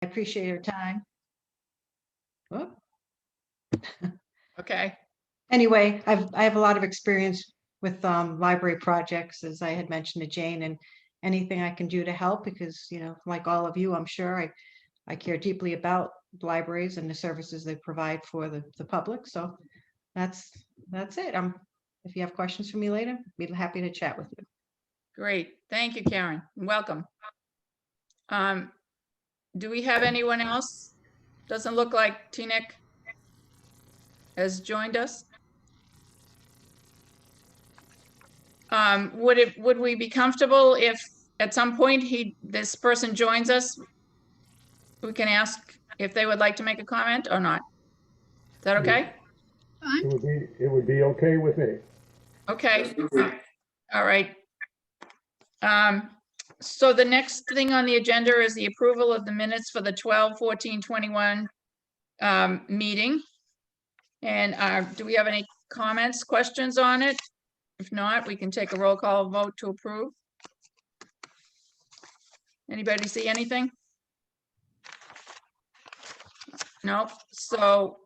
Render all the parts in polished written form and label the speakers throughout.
Speaker 1: I appreciate your time. Oh.
Speaker 2: Okay.
Speaker 1: Anyway, I have a lot of experience with library projects, as I had mentioned to Jane, and anything I can do to help, because, you know, like all of you, I'm sure I care deeply about libraries and the services they provide for the public. So that's it. If you have questions for me later, I'd be happy to chat with you.
Speaker 2: Great. Thank you, Karen. Welcome. Do we have anyone else? Doesn't look like Teaneck has joined us. Would we be comfortable if at some point this person joins us? We can ask if they would like to make a comment or not. Is that okay?
Speaker 3: It would be okay with me.
Speaker 2: Okay. All right. So the next thing on the agenda is the approval of the minutes for the 12/14/21 meeting. And do we have any comments, questions on it? If not, we can take a roll call vote to approve. Anybody see anything? No. So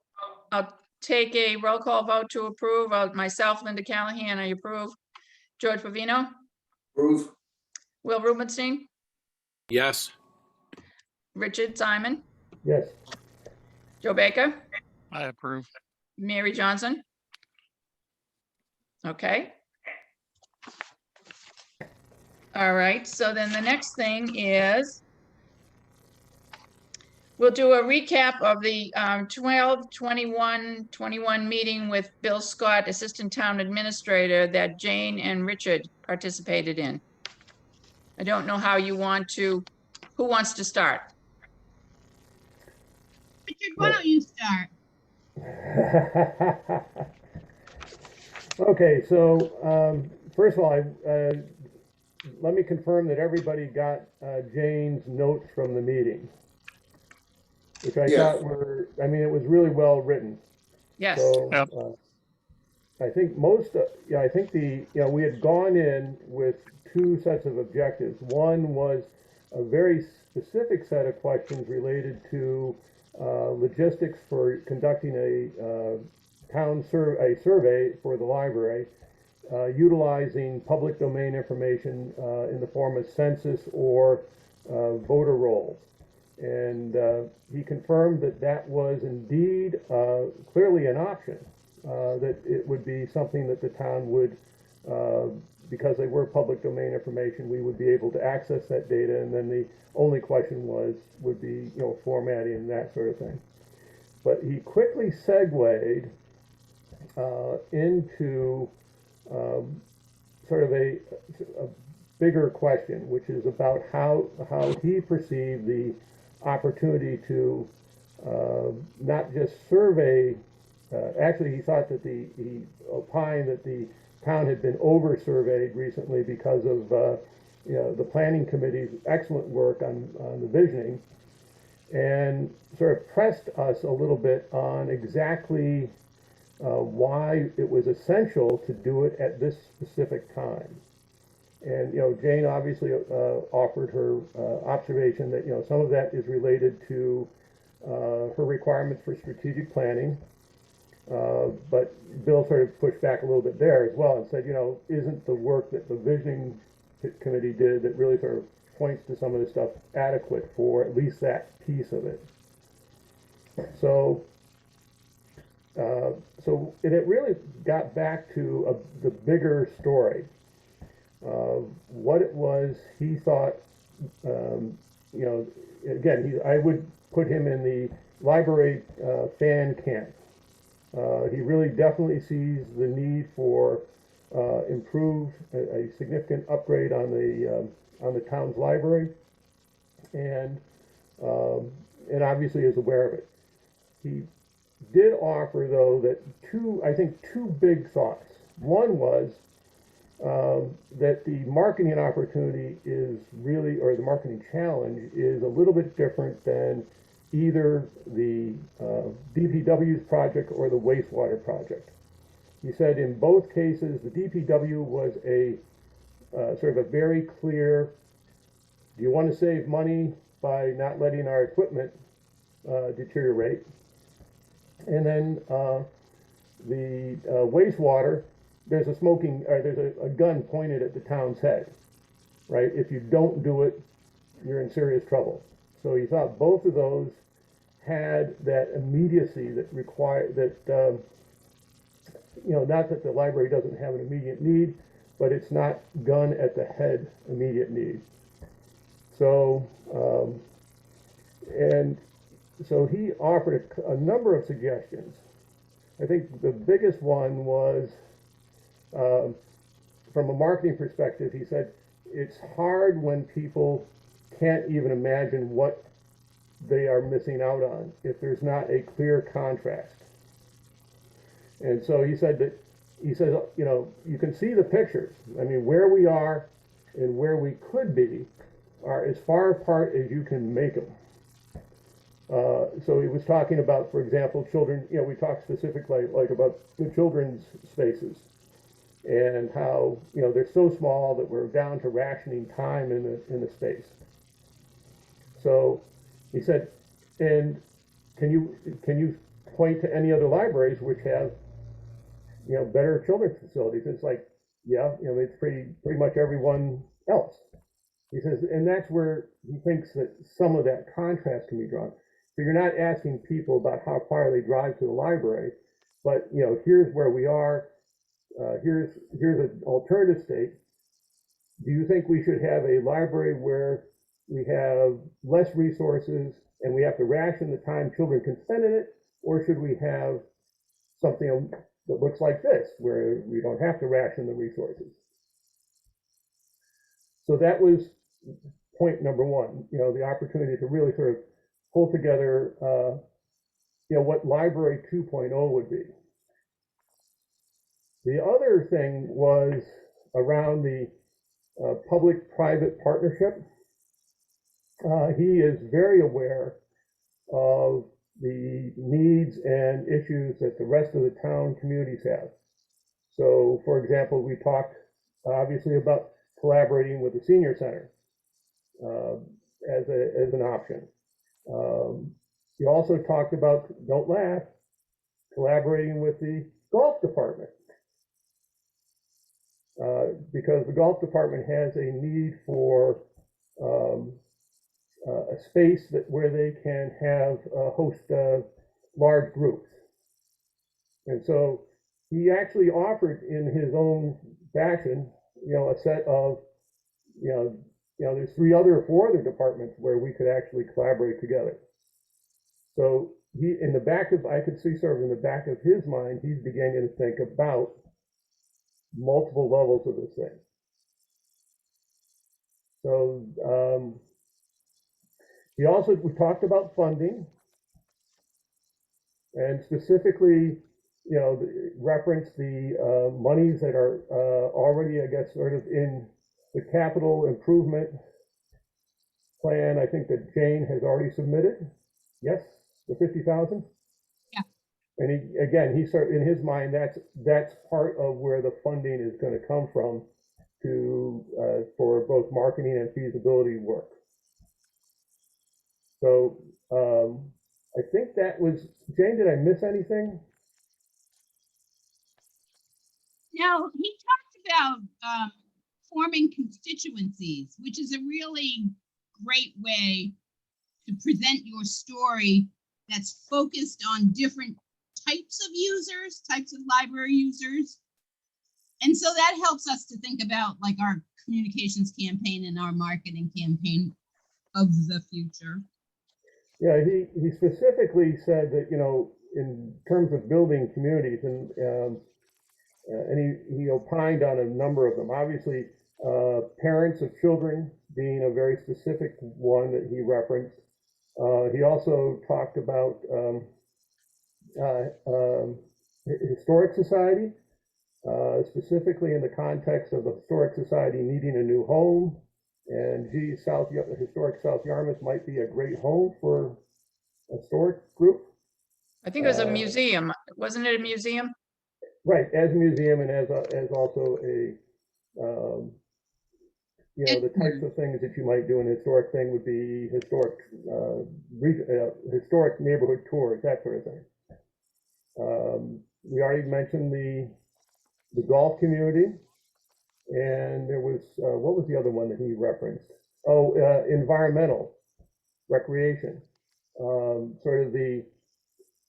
Speaker 2: I'll take a roll call vote to approve. Myself, Linda Callahan, I approve. George Pavino?
Speaker 4: Approve.
Speaker 2: Will Rubenstein?
Speaker 4: Yes.
Speaker 2: Richard Simon?
Speaker 3: Yes.
Speaker 2: Joe Baker?
Speaker 5: I approve.
Speaker 2: Mary Johnson? Okay. All right, so then the next thing is we'll do a recap of the 12/21/21 meeting with Bill Scott, Assistant Town Administrator, that Jane and Richard participated in. I don't know how you want to, who wants to start?
Speaker 6: Richard, why don't you start?
Speaker 3: Okay, so first of all, let me confirm that everybody got Jane's notes from the meeting, which I thought were, I mean, it was really well written.
Speaker 2: Yes.
Speaker 3: So
Speaker 5: Yep.
Speaker 3: I think I think we had gone in with two sets of objectives. One was a very specific set of questions related to logistics for conducting a survey for the library, utilizing public domain information in the form of census or voter rolls. And he confirmed that that was indeed clearly an option, that it would be something that the town would, because they were public domain information, we would be able to access that data, and then the only question would be, you know, formatting and that sort of thing. But he quickly segued into sort of a bigger question, which is about how he perceived the opportunity to not just survey. Actually, he thought that he opined that the town had been over-surveyed recently because of you know, the planning committee's excellent work on the visioning, and sort of pressed us a little bit on exactly why it was essential to do it at this specific time. And, you know, Jane obviously offered her observation that, you know, some of that is related to her requirements for strategic planning. But Bill sort of pushed back a little bit there as well and said, you know, isn't the work that the visioning committee did that really sort of points to some of this stuff adequate for at least that piece of it? So it really got back to the bigger story of what it was he thought. You know, again, I would put him in the library fan camp. He really definitely sees the need for a significant upgrade on the town's library, and obviously is aware of it. He did offer, though, that two big thoughts. One was that the marketing opportunity is really, or the marketing challenge is a little bit different than either the DPW's project or the wastewater project. He said in both cases, the DPW was a sort of a very clear, do you want to save money? by not letting our equipment deteriorate. And then the wastewater, there's a gun pointed at the town's head, right? If you don't do it, you're in serious trouble. So he thought both of those had that immediacy that required that, not that the library doesn't have an immediate need, but it's not gun at the head immediate need. So, and so he offered a number of suggestions. I think the biggest one was, from a marketing perspective, he said, it's hard when people can't even imagine what they are missing out on if there's not a clear contrast. And so he said, you can see the pictures. I mean, where we are and where we could be are as far apart as you can make them. So he was talking about, for example, children, we talked specifically like about the children's spaces and how, they're so small that we're down to rationing time in the space. So he said, and can you point to any other libraries which have, better children's facilities? It's like, yeah, it's pretty much everyone else. He says, and that's where he thinks that some of that contrast can be drawn. So you're not asking people about how far they drive to the library, but here's where we are. Here's an alternative state. Do you think we should have a library where we have less resources and we have to ration the time children can spend in it, or should we have something that looks like this, where we don't have to ration the resources? So that was point number one, the opportunity to really sort of pull together, what Library 2.0 would be. The other thing was around the public-private partnership. He is very aware of the needs and issues that the rest of the town communities have. So, for example, we talked obviously about collaborating with the senior center as an option. He also talked about, don't laugh, collaborating with the golf department. Because the golf department has a need for a space where they can host large groups. And so he actually offered in his own fashion, a set of, there's 3 or 4 other departments where we could actually collaborate together. So I could see sort of in the back of his mind, he's beginning to think about multiple levels of this thing. So we talked about funding, and specifically, referenced the monies that are already, I guess, sort of in the capital improvement plan. I think that Jane has already submitted. Yes, the 50,000.
Speaker 6: Yeah.
Speaker 3: And he sort in his mind, that's part of where the funding is going to come from for both marketing and feasibility work. So I think that was, Jane, did I miss anything?
Speaker 6: Now, he talked about forming constituencies, which is a really great way to present your story that's focused on different types of users, types of library users. And so that helps us to think about like our communications campaign and our marketing campaign of the future.
Speaker 3: Yeah, he specifically said that, in terms of building communities, and he opined on a number of them. Obviously, parents of children being a very specific one that he referenced. He also talked about historic society, specifically in the context of the historic society needing a new home. And historic South Yarmouth might be a great home for a historic group.
Speaker 2: I think it was a museum. Wasn't it a museum?
Speaker 3: Right, as a museum and as also you know, the types of things that you might do. An historic thing would be historic neighborhood tours, that sort of thing. We already mentioned the golf community, and there was, what was the other one that he referenced? Oh, environmental, recreation. Sort of the,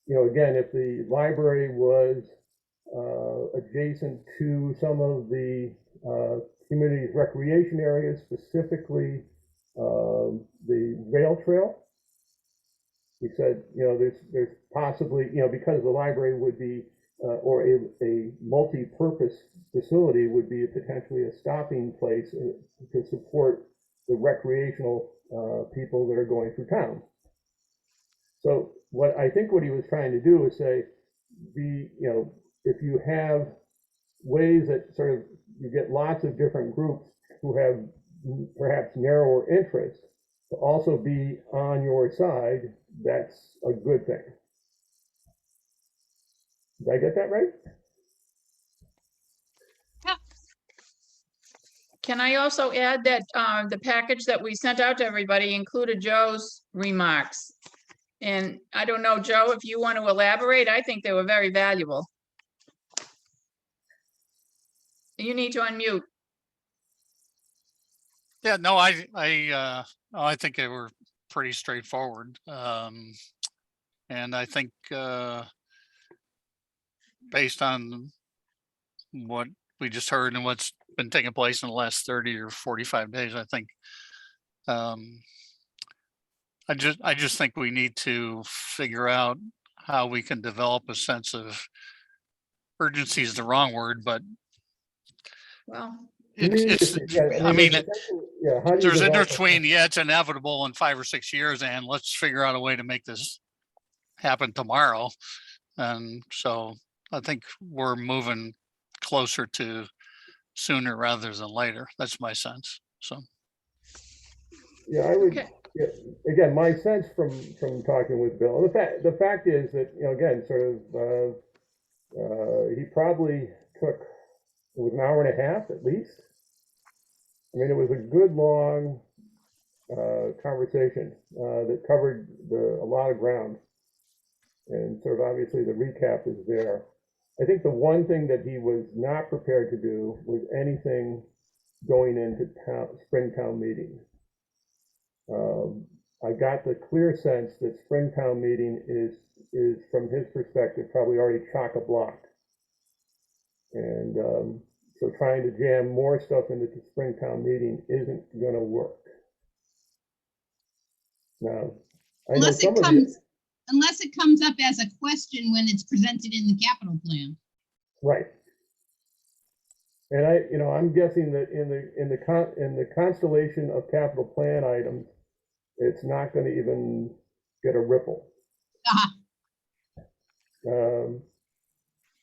Speaker 3: you know, again, if the library was adjacent to some of the community's recreation areas, specifically the rail trail. He said, you know, there's possibly, you know, because the library would be, or a multi-purpose facility would be potentially a stopping place to support the recreational people that are going through town. So what I think what he was trying to do is say, you know, if you have ways that sort of you get lots of different groups who have perhaps narrower interests to also be on your side, that's a good thing. Did I get that right?
Speaker 2: Can I also add that the package that we sent out to everybody included Joe's remarks? And I don't know, Joe, if you want to elaborate, I think they were very valuable. You need to unmute.
Speaker 5: Yeah, no, I think they were pretty straightforward. And I think based on what we just heard and what's been taking place in the last 30 or 45 days, I think I just think we need to figure out how we can develop a sense of urgency is the wrong word, but
Speaker 2: Well,
Speaker 5: it's
Speaker 3: Yeah,
Speaker 5: I mean,
Speaker 3: yeah, how do you
Speaker 5: there's a
Speaker 3: develop
Speaker 5: difference between, yeah, it's inevitable in 5 or 6 years, and let's figure out a way to make this happen tomorrow. And so I think we're moving closer to sooner rather than later. That's my sense. So
Speaker 3: Yeah, I would.
Speaker 2: okay.
Speaker 3: Yeah, again, my sense from talking with Bill, the fact is that, you know, again, sort of, he probably took, it was an hour and a half at least. I mean, it was a good long conversation that covered a lot of ground, and sort of obviously the recap is there. I think the one thing that he was not prepared to do was anything going into Springtown meeting. I got the clear sense that Springtown meeting is from his perspective probably already chock-a-block, and so trying to jam more stuff into the Springtown meeting isn't going to work. Now, I know some of you,
Speaker 6: Unless it comes up as a question when it's presented in the capital plan.
Speaker 3: right? And I'm guessing that in the constellation of capital plan items, it's not going to even get a ripple.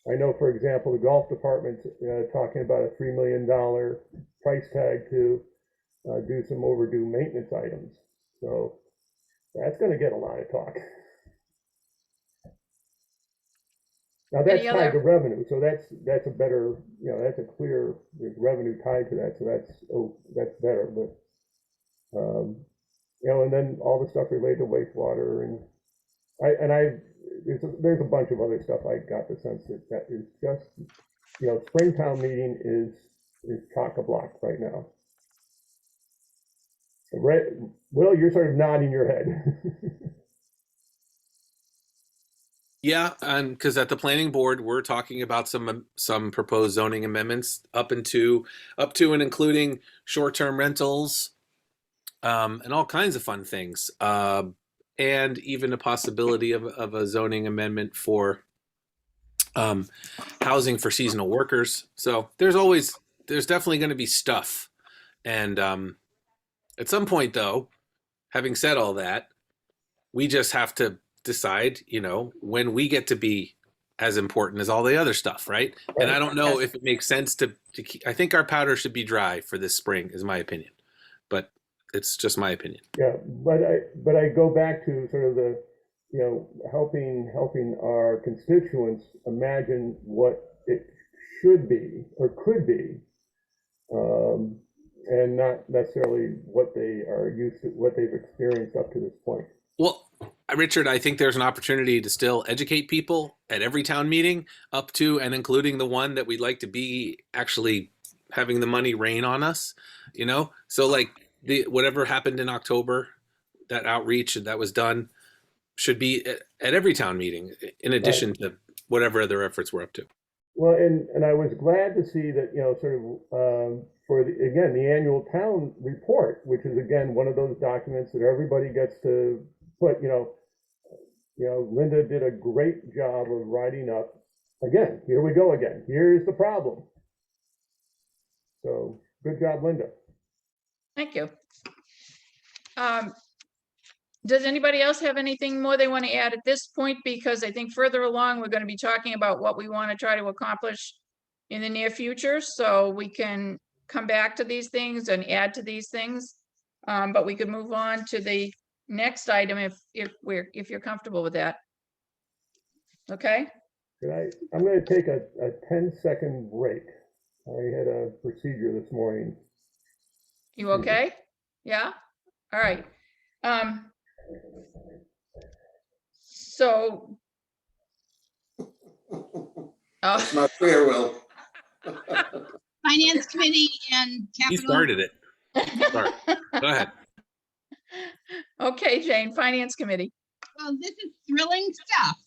Speaker 3: I know, for example, the golf department's talking about a $3 million price tag to do some overdue maintenance items. So that's going to get a lot of talk. Now that's tied to revenue, so that's a better, that's a clear, there's revenue tied to that, so that's better. But and then all the stuff related to wastewater, and there's a bunch of other stuff. I got the sense that is just, Springtown meeting is chock-a-block right now. Right, Will, you're sort of nodding your head.
Speaker 4: Yeah, and because at the planning board, we're talking about some proposed zoning amendments up to and including short-term rentals, and all kinds of fun things, and even a possibility of a zoning amendment for housing for seasonal workers. So there's definitely going to be stuff, and at some point, though, having said all that, we just have to decide, when we get to be as important as all the other stuff, right? And I don't know if it makes sense to keep, I think our powder should be dry for this spring, is my opinion, but it's just my opinion.
Speaker 3: Yeah, but I go back to sort of the, helping our constituents imagine what it should be or could be, and not necessarily what they are used to, what they've experienced up to this point.
Speaker 4: Well, Richard, I think there's an opportunity to still educate people at every town meeting, up to and including the one that we'd like to be actually having the money rain on us, you know? So like the whatever happened in October, that outreach that was done should be at every town meeting, in addition to whatever other efforts we're up to.
Speaker 3: Well, and I was glad to see that, sort of, for the, again, the annual town report, which is again, one of those documents that everybody gets to put, Linda did a great job of writing up, again, here we go again, here's the problem. So good job, Linda.
Speaker 2: Thank you. Does anybody else have anything more they want to add at this point? Because I think further along, we're going to be talking about what we want to try to accomplish in the near future, so we can come back to these things and add to these things. But we could move on to the next item if you're comfortable with that. Okay?
Speaker 3: I'm going to take a 10-second break. I had a procedure this morning.
Speaker 2: You okay? Yeah? All right. So.
Speaker 7: That's not fair, Will.
Speaker 6: Finance Committee and
Speaker 4: He
Speaker 6: Capital.
Speaker 4: started it. Sorry. Go ahead.
Speaker 2: Okay, Jane, Finance Committee.
Speaker 6: Well, this is thrilling stuff.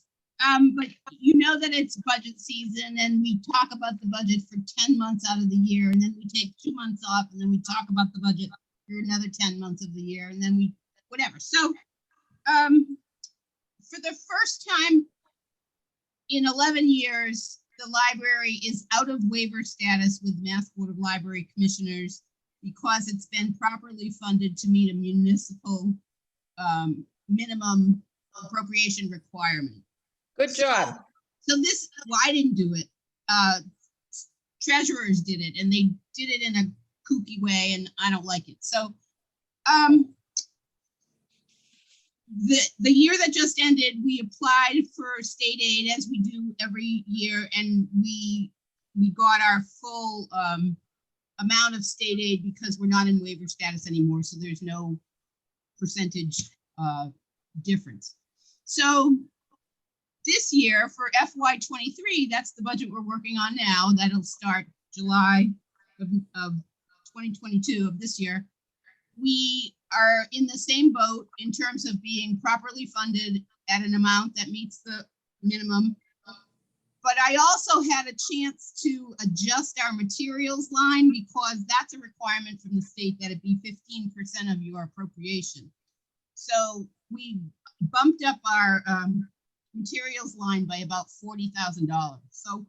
Speaker 6: But you know that it's budget season and we talk about the budget for 10 months out of the year, and then we take 2 months off, and then we talk about the budget for another 10 months of the year, and then we, whatever. So for the first time in 11 years, the library is out of waiver status with Mass Board of Library Commissioners because it's been properly funded to meet a municipal minimum appropriation requirement.
Speaker 2: Good job.
Speaker 6: So this, well, I didn't do it. Treasurers did it, and they did it in a kooky way, and I don't like it. So the year that just ended, we applied for state aid as we do every year, and we got our full amount of state aid because we're not in waiver status anymore, so there's no percentage difference. So this year for FY23, that's the budget we're working on now. That'll start July of 2022 of this year. We are in the same boat in terms of being properly funded at an amount that meets the minimum. But I also had a chance to adjust our materials line because that's a requirement from the state that it be 15% of your appropriation. So we bumped up our materials line by about $40,000. So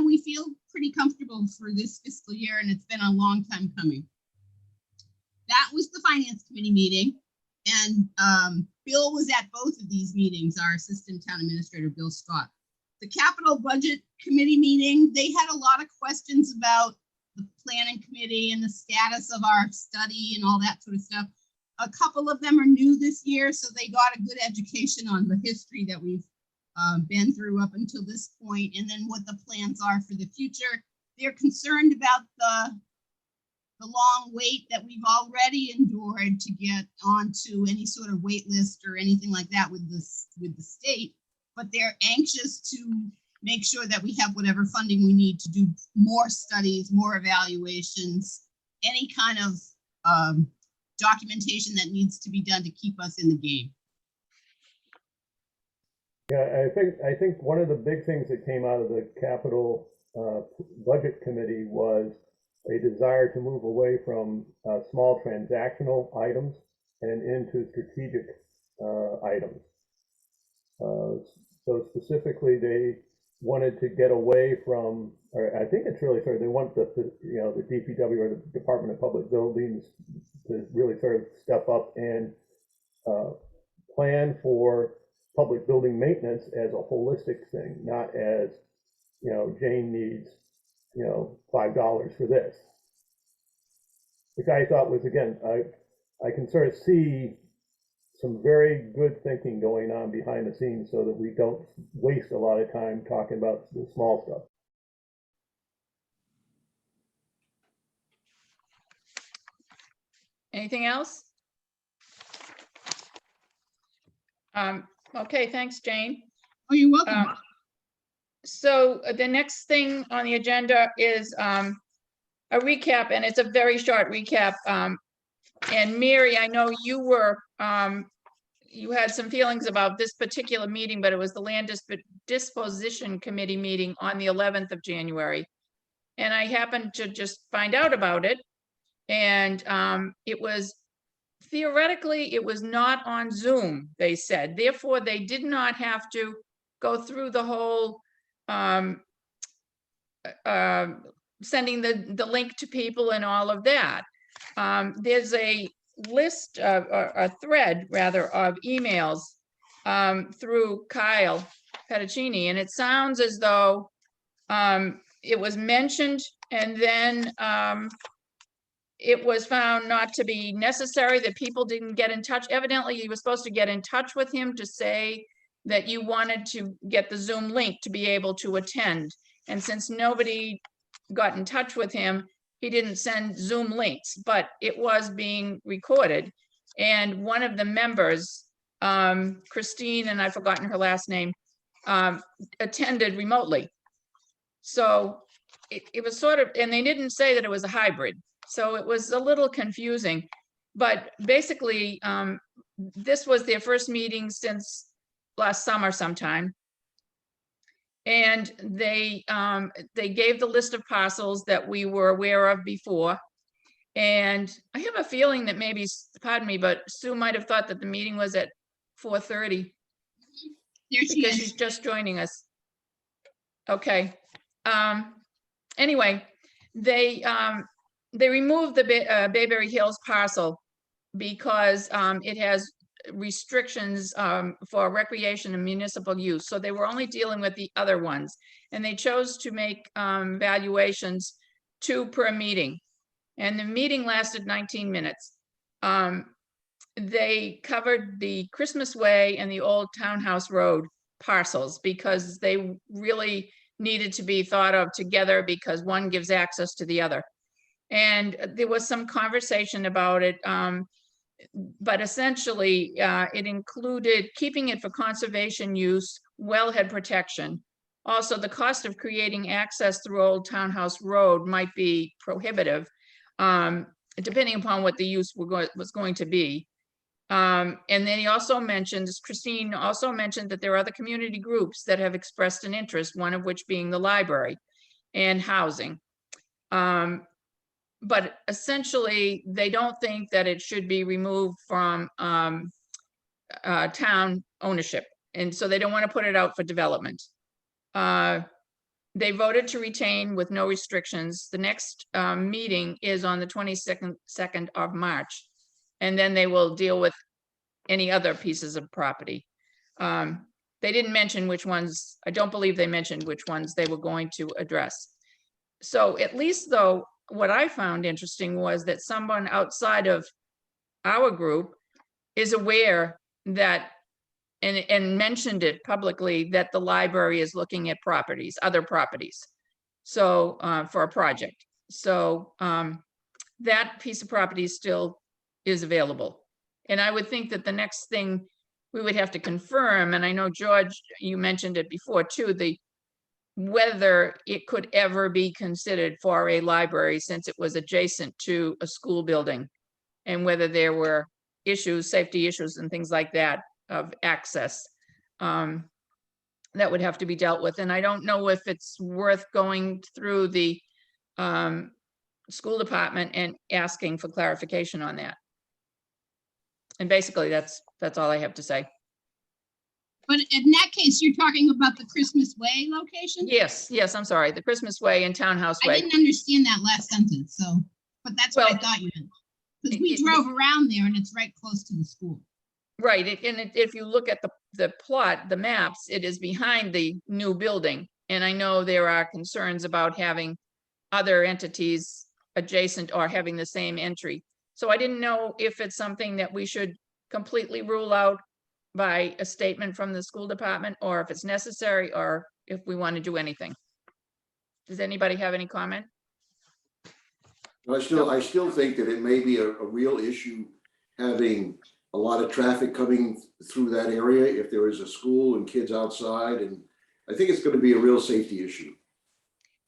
Speaker 6: we feel pretty comfortable for this fiscal year, and it's been a long time coming. That was the Finance Committee meeting, and Bill was at both of these meetings, our Assistant Town Administrator, Bill Scott. The Capital Budget Committee meeting, they had a lot of questions about the Planning Committee and the status of our study and all that sort of stuff. A couple of them are new this year, so they got a good education on the history that we've been through up until this point, and then what the plans are for the future. They're concerned about the long wait that we've already endured to get onto any sort of wait list or anything like that with the state, but they're anxious to make sure that we have whatever funding we need to do more studies, more evaluations, any kind of documentation that needs to be done to keep us in the game.
Speaker 3: Yeah, I think one of the big things that came out of the Capital Budget Committee was a desire to move away from small transactional items and into strategic items. So specifically, they wanted to get away from, or I think it's really sort of, they want the DPW or the Department of Public Buildings to really sort of step up and plan for public building maintenance as a holistic thing, not as, Jane needs, $5 for this. Which I thought was, again, I can sort of see some very good thinking going on behind the scenes so that we don't waste a lot of time talking about the small stuff.
Speaker 2: Anything else? Okay, thanks, Jane.
Speaker 6: Oh, you're welcome.
Speaker 2: So the next thing on the agenda is a recap, and it's a very short recap. And Mary, I know you were, you had some feelings about this particular meeting, but it was the Land Disposition Committee meeting on the 11th of January. And I happened to just find out about it. And it was theoretically, it was not on Zoom, they said. Therefore, they did not have to go through the whole sending the link to people and all of that. There's a list of, a thread rather, of emails through Kyle Petticini, and it sounds as though it was mentioned and then it was found not to be necessary, that people didn't get in touch. Evidently, you were supposed to get in touch with him to say that you wanted to get the Zoom link to be able to attend. And since nobody got in touch with him, he didn't send Zoom links, but it was being recorded. And one of the members, Christine, and I've forgotten her last name, attended remotely. So it was sort of, and they didn't say that it was a hybrid. So it was a little confusing, but basically, this was their first meeting since last summer sometime. And they gave the list of parcels that we were aware of before. And I have a feeling that maybe, pardon me, but Sue might have thought that the meeting was at 4:30.
Speaker 6: There she
Speaker 2: Because
Speaker 6: is.
Speaker 2: she's just joining us. Okay. Anyway, they removed the Bayberry Hills parcel because it has restrictions for recreation and municipal use. So they were only dealing with the other ones. And they chose to make valuations 2 per meeting. And the meeting lasted 19 minutes. They covered the Christmas Way and the Old Townhouse Road parcels because they really needed to be thought of together because one gives access to the other. And there was some conversation about it, but essentially it included keeping it for conservation use, wellhead protection. Also, the cost of creating access through Old Townhouse Road might be prohibitive, depending upon what the use was going to be. And then he also mentioned, Christine also mentioned that there are other community groups that have expressed an interest, one of which being the library and housing. But essentially, they don't think that it should be removed from town ownership. And so they don't want to put it out for development. They voted to retain with no restrictions. The next meeting is on the 22nd of March. And then they will deal with any other pieces of property. They didn't mention which ones, I don't believe they mentioned which ones they were going to address. So at least though, what I found interesting was that someone outside of our group is aware that, and mentioned it publicly, that the library is looking at properties, other properties. So for a project. So that piece of property still is available. And I would think that the next thing we would have to confirm, and I know George, you mentioned it before too, whether it could ever be considered for a library since it was adjacent to a school building, and whether there were issues, safety issues and things like that of access that would have to be dealt with. And I don't know if it's worth going through the school department and asking for clarification on that. And basically that's all I have to say.
Speaker 6: But in that case, you're talking about the Christmas Way location?
Speaker 2: Yes, I'm sorry, the Christmas Way and Townhouse
Speaker 6: I
Speaker 2: Way.
Speaker 6: didn't understand that last sentence, so, but that's what I
Speaker 2: Well,
Speaker 6: thought you meant. Because we drove around there and it's right close to the school.
Speaker 2: Right, if you look at the plot, the maps, it is behind the new building. And I know there are concerns about having other entities adjacent or having the same entry. So I didn't know if it's something that we should completely rule out by a statement from the school department, or if it's necessary, or if we want to do anything. Does anybody have any comment?
Speaker 7: I still think that it may be a real issue having a lot of traffic coming through that area if there is a school and kids outside, and I think it's going to be a real safety issue.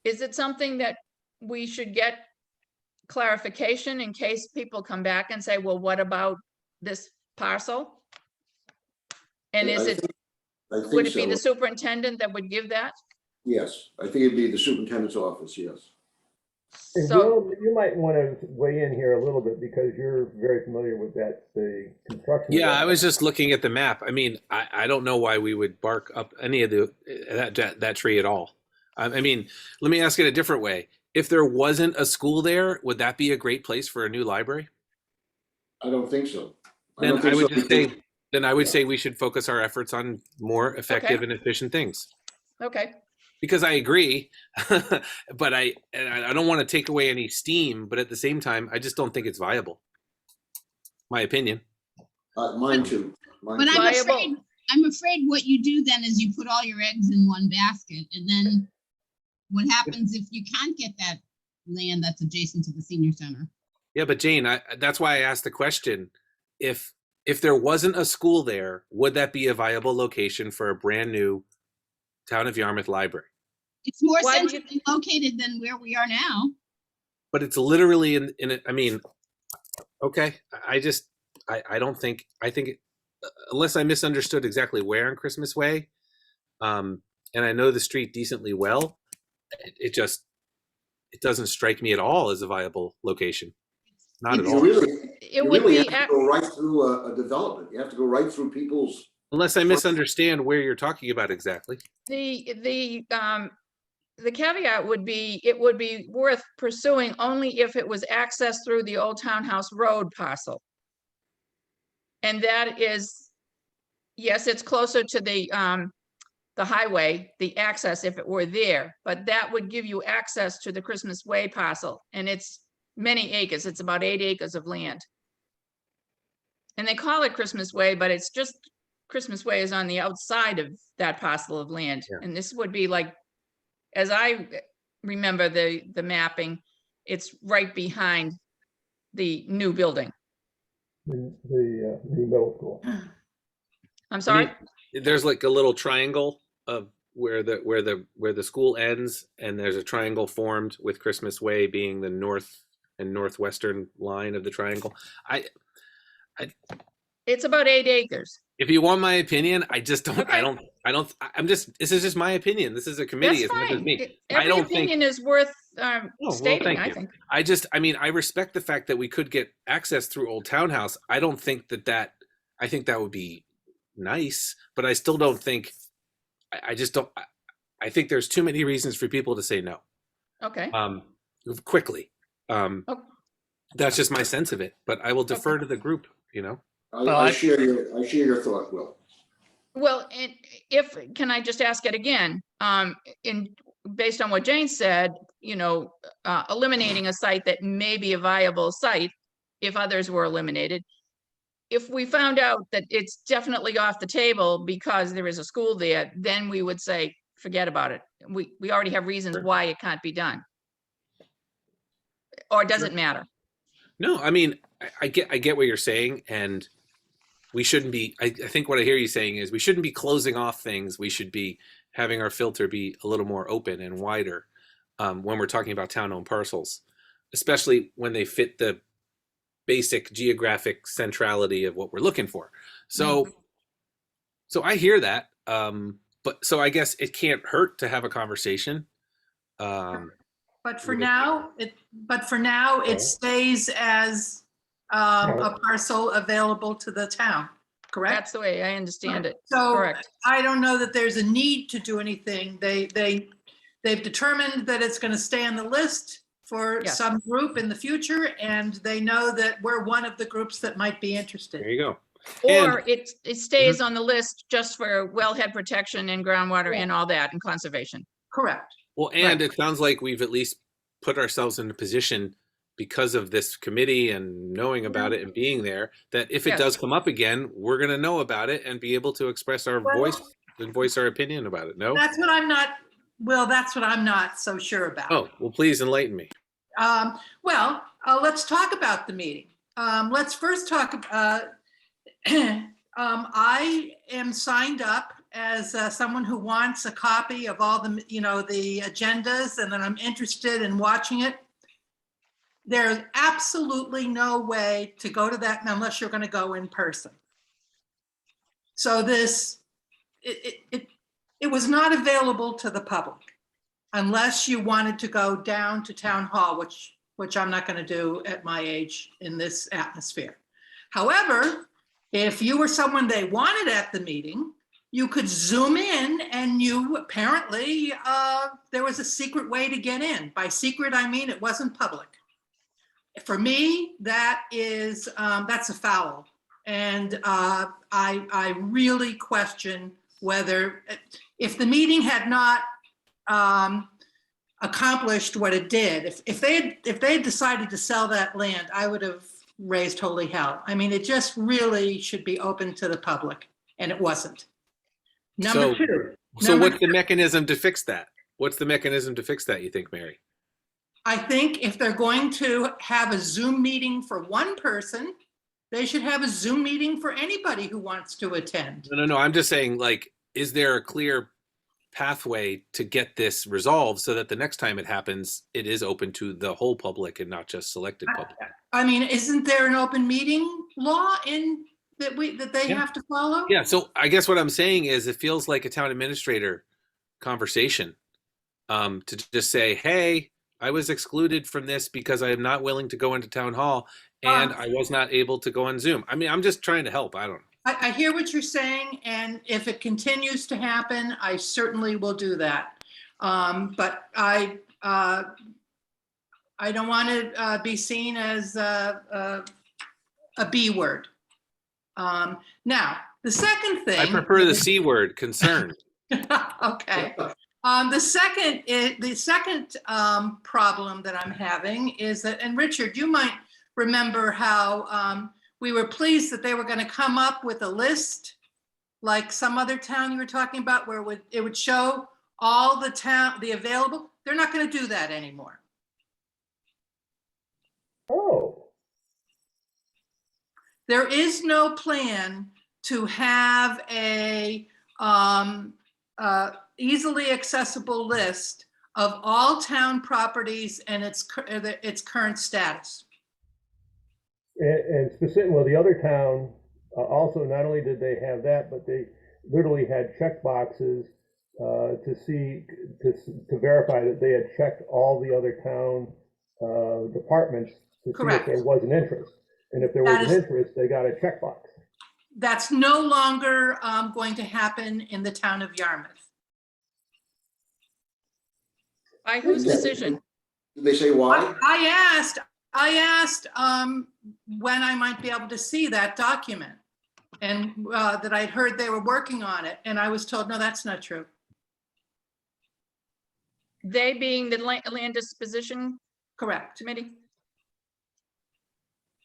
Speaker 2: Is it something that we should get clarification in case people come back and say, well, what about this parcel? And is it,
Speaker 7: I think
Speaker 2: would it be
Speaker 7: so.
Speaker 2: the superintendent that would give that?
Speaker 7: Yes, I think it'd be the superintendent's office, yes.
Speaker 3: And
Speaker 2: So,
Speaker 3: Will, you might want to weigh in here a little bit because you're very familiar with the construction.
Speaker 4: Yeah, I was just looking at the map. I mean, I don't know why we would bark up any of that tree at all. I mean, let me ask it a different way. If there wasn't a school there, would that be a great place for a new library?
Speaker 7: I don't think so.
Speaker 4: Then I would just
Speaker 7: because-
Speaker 4: say, then I would say we should focus our efforts on more effective and efficient things.
Speaker 2: okay,
Speaker 4: Because I agree, but I don't want to take away any steam, but at the same time, I just don't think it's viable. My opinion.
Speaker 7: Mine too.
Speaker 6: But
Speaker 7: Mine too.
Speaker 6: I'm afraid what you do then is you put all your eggs in one basket, and then what happens if you can't get that land that's adjacent to the senior center?
Speaker 4: Yeah, but Jane, that's why I asked the question. If there wasn't a school there, would that be a viable location for a brand new Town of Yarmouth library?
Speaker 6: It's more
Speaker 2: Why do you-
Speaker 6: centrally located than where we are now.
Speaker 4: But it's literally in it. I mean, okay. I don't think, I think, unless I misunderstood exactly where on Christmas Way, and I know the street decently well, it doesn't strike me at all as a viable location. Not at
Speaker 6: It's
Speaker 4: all.
Speaker 2: it
Speaker 7: You
Speaker 2: would
Speaker 7: really
Speaker 2: be,
Speaker 7: have to go right through a development. You have to go right through people's.
Speaker 4: Unless I misunderstand where you're talking about exactly.
Speaker 2: the caveat would be, it would be worth pursuing only if it was accessed through the Old Townhouse Road parcel. And that is, yes, it's closer to the highway, the access if it were there, but that would give you access to the Christmas Way parcel, and it's many acres. It's about 8 acres of land. And they call it Christmas Way, but it's just, Christmas Way is on the outside of that parcel of land.
Speaker 4: Yeah.
Speaker 2: And this would be like, as I remember the mapping, it's right behind the new building.
Speaker 3: The new middle school.
Speaker 2: I'm sorry?
Speaker 4: There's like a little triangle of where the school ends, and there's a triangle formed with Christmas Way being the north and northwestern line of the triangle.
Speaker 2: It's about 8 acres.
Speaker 4: If you want my opinion, I just don't.
Speaker 2: Okay.
Speaker 4: This is just my opinion. This is a committee.
Speaker 2: That's
Speaker 4: It's not just
Speaker 2: fine.
Speaker 4: me. I
Speaker 2: Every
Speaker 4: don't think.
Speaker 2: opinion is worth
Speaker 4: well,
Speaker 2: stating,
Speaker 4: thank
Speaker 2: I
Speaker 4: you.
Speaker 2: think.
Speaker 4: I mean, I respect the fact that we could get access through Old Townhouse. I don't think that. I think that would be nice, but I still don't think. I just don't. I think there's too many reasons for people to say no.
Speaker 2: Okay.
Speaker 4: Quickly.
Speaker 2: Oh.
Speaker 4: That's just my sense of it. But I will defer to the group. You know.
Speaker 7: I share your thought, Will.
Speaker 2: Well, and if, can I just ask it again? Based on what Jane said, eliminating a site that may be a viable site, if others were eliminated. If we found out that it's definitely off the table because there is a school there, then we would say, forget about it. We already have reasons why it can't be done. Or does it matter?
Speaker 4: No, I mean, I get what you're saying, and we shouldn't be. I think what I hear you saying is we shouldn't be closing off things. We should be having our filter be a little more open and wider when we're talking about town-owned parcels, especially when they fit the basic geographic centrality of what we're looking for. So I hear that, but so I guess it can't hurt to have a conversation.
Speaker 8: But for now, it stays as a parcel available to the town, correct?
Speaker 2: That's the way I understand it.
Speaker 8: So
Speaker 2: Correct.
Speaker 8: I don't know that there's a need to do anything. They've determined that it's going to stay on the list for
Speaker 2: Yes.
Speaker 8: some group in the future, and they know that we're one of the groups that might be
Speaker 4: There
Speaker 8: interested.
Speaker 4: you go.
Speaker 2: Or it stays on the list just for wellhead protection and groundwater and all that and conservation.
Speaker 8: Correct.
Speaker 4: Well, and it sounds like we've at least put ourselves in a position because of this committee and knowing about it and being there, that if it
Speaker 2: Yes.
Speaker 4: does come up again, we're going to know about it and be able to express our
Speaker 8: Well-
Speaker 4: voice and voice our opinion about it. No?
Speaker 8: That's what I'm not so sure about.
Speaker 4: Oh, well, please enlighten me.
Speaker 8: Well, let's talk about the meeting. Let's first talk, I am signed up as someone who wants a copy of all the, the agendas, and then I'm interested in watching it. There's absolutely no way to go to that unless you're going to go in person. So it was not available to the public unless you wanted to go down to town hall, which I'm not going to do at my age in this atmosphere. However, if you were someone they wanted at the meeting, you could Zoom in, and you apparently, there was a secret way to get in. By secret, I mean it wasn't public. For me, that is, that's a foul. And I really question whether, if the meeting had not accomplished what it did, if they had decided to sell that land, I would have raised holy hell. I mean, it just really should be open to the public, and it wasn't. Number two.
Speaker 4: So what's the mechanism to fix that? What's the mechanism to fix that, you think, Mary?
Speaker 8: I think if they're going to have a Zoom meeting for one person, they should have a Zoom meeting for anybody who wants to attend.
Speaker 4: No. I'm just saying, like, is there a clear pathway to get this resolved so that the next time it happens, it is open to the whole public and not just selected public?
Speaker 8: I mean, isn't there an open meeting law that they have to follow?
Speaker 4: Yeah. So I guess what I'm saying is, it feels like a town administrator conversation, to just say, hey, I was excluded from this because I am not willing to go into town hall, and I was not able to go on Zoom. I mean, I'm just trying to help. I don't know.
Speaker 8: I hear what you're saying, and if it continues to happen, I certainly will do that. But I don't want to be seen as a B word. Now, the second thing.
Speaker 4: I prefer the C word, concerned.
Speaker 8: Okay. The second problem that I'm having is that, and Richard, you might remember how we were pleased that they were going to come up with a list, like some other town you were talking about, where it would show all the available. They're not going to do that anymore.
Speaker 3: Oh,
Speaker 8: There is no plan to have a easily accessible list of all town properties and its current status.
Speaker 3: and specific, well, the other town, also, not only did they have that, but they literally had check boxes to verify that they had checked all the other town departments to
Speaker 8: Correct.
Speaker 3: see if there was an interest. And if there was an interest, they got a checkbox.
Speaker 8: That's no longer going to happen in the town of Yarmouth.
Speaker 2: By whose decision?
Speaker 7: Did they say why?
Speaker 8: I asked when I might be able to see that document, and that I'd heard they were working on it, and I was told, no, that's not true.
Speaker 2: They being the land disposition
Speaker 8: Correct,
Speaker 2: committee?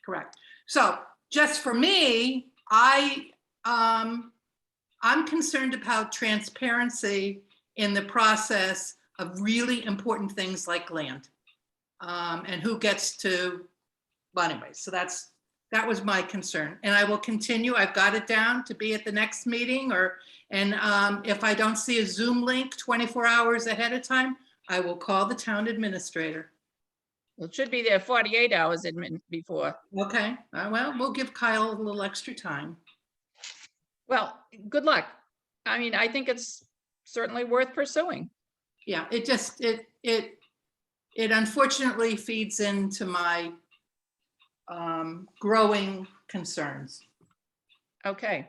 Speaker 8: correct. So just for me, I'm concerned about transparency in the process of really important things like land, and who gets to, well, anyway, so that was my concern, and I will continue. I've got it down to be at the next meeting, and if I don't see a Zoom link 24 hours ahead of time, I will call the town administrator.
Speaker 2: Well, it should be there 48 hours before.
Speaker 8: Okay, well, we'll give Kyle a little extra time.
Speaker 2: Well, good luck. I mean, I think it's certainly worth pursuing.
Speaker 8: Yeah, it unfortunately feeds into my growing concerns.
Speaker 2: Okay.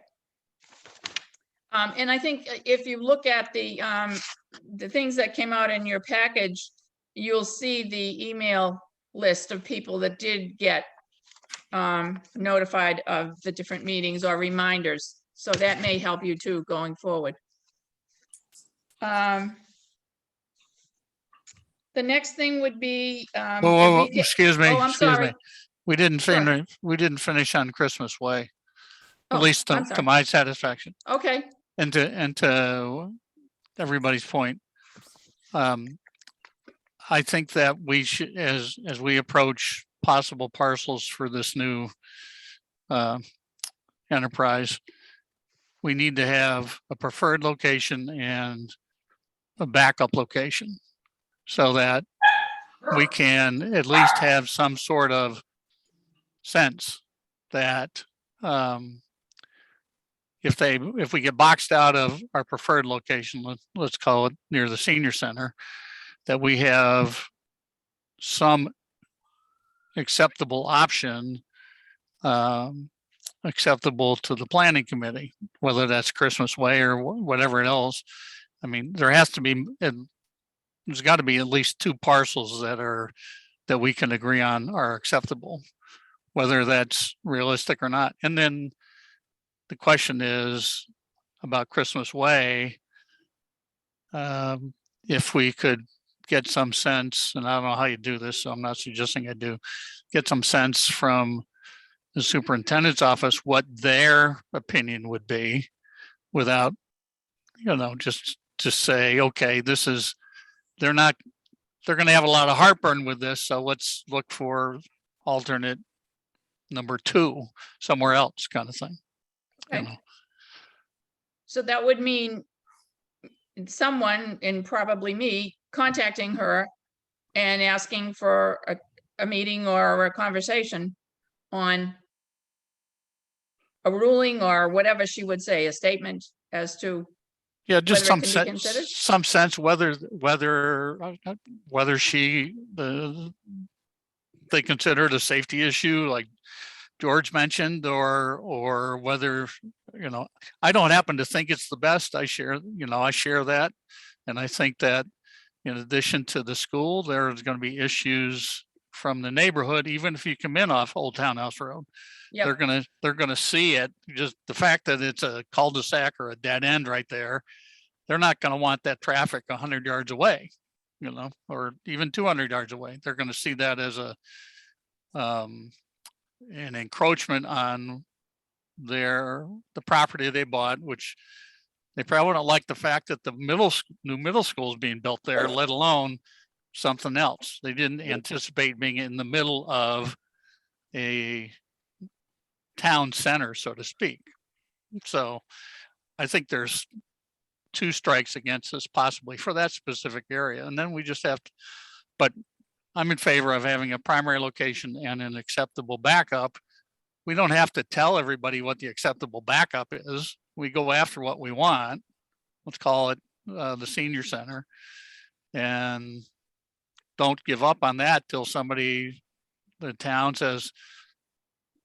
Speaker 2: And I think if you look at the things that came out in your package, you'll see the email list of people that did get notified of the different meetings or reminders. So that may help you too going forward. The next thing would be.
Speaker 5: Whoa, excuse me,
Speaker 2: Oh, I'm
Speaker 5: excuse
Speaker 2: sorry.
Speaker 5: me. We didn't
Speaker 2: Sure.
Speaker 5: finish on Christmas Way,
Speaker 2: Oh,
Speaker 5: at least
Speaker 2: I'm
Speaker 5: to
Speaker 2: sorry.
Speaker 5: my satisfaction.
Speaker 2: Okay,
Speaker 5: And to everybody's point. I think that we should, as we approach possible parcels for this new enterprise, we need to have a preferred location and a backup location so that we can at least have some sort of sense that if we get boxed out of our preferred location, let's call it near the senior center, that we have some acceptable option, acceptable to the planning committee, whether that's Christmas Way or whatever else. I mean, there has to be, there's got to be at least two parcels that we can agree on are acceptable, whether that's realistic or not. And then the question is about Christmas Way. If we could get some sense, and I don't know how you do this, so I'm not suggesting I do, get some sense from the superintendent's office what their opinion would be without, just to say, okay, they're going to have a lot of heartburn with this. So let's look for alternate number 2 somewhere else, kind of thing.
Speaker 2: Okay. So that would mean someone, and probably me, contacting her and asking for a meeting or a conversation on a ruling or whatever she would say, a statement as to
Speaker 5: Yeah, just
Speaker 2: whether it can be considered?
Speaker 5: some sense whether they consider it a safety issue like George mentioned, or whether, I don't happen to think it's the best. I share that. And I think that in addition to the school, there's going to be issues from the neighborhood, even if you come in off Old Townhouse Road.
Speaker 2: Yep.
Speaker 5: They're gonna see it. Just the fact that it's a cul-de-sac or a dead end right there, they're not gonna want that traffic 100 yards away, or even 200 yards away. They're gonna see that as an encroachment on the property they bought, which they probably don't like the fact that the new middle school is being built there, let alone something else. They didn't anticipate being in the middle of a town center, so to speak. So I think there's 2 strikes against us possibly for that specific area. And then we just have to, but I'm in favor of having a primary location and an acceptable backup. We don't have to tell everybody what the acceptable backup is. We go after what we want. Let's call it the senior center, and don't give up on that till the town says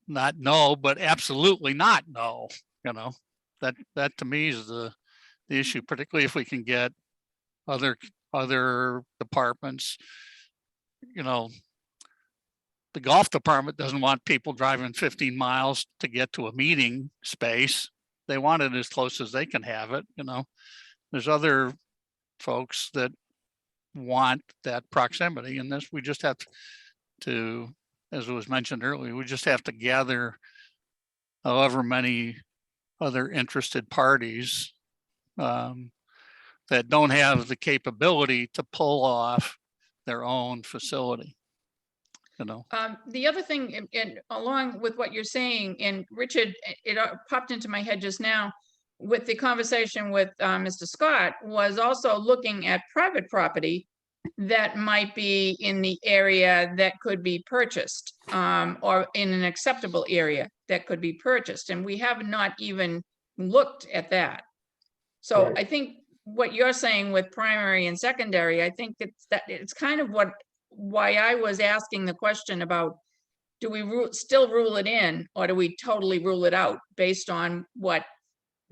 Speaker 5: not no, but absolutely not no. That to me is the issue, particularly if we can get other departments. The golf department doesn't want people driving 15 miles to get to a meeting space. They want it as close as they can have it. There's other folks that want that proximity, and this we just have to, as was mentioned earlier, we just have to gather however many other interested parties that don't have the capability to pull off their own facility.
Speaker 2: The other thing, and along with what you're saying, and Richard, it popped into my head just now with the conversation with Mr. Scott, was also looking at private property that might be in the area that could be purchased, or in an acceptable area that could be purchased. And we have not even looked at that. So
Speaker 3: Right.
Speaker 2: I think what you're saying with primary and secondary, I think it's kind of why I was asking the question about, do we still rule it in, or do we totally rule it out based on what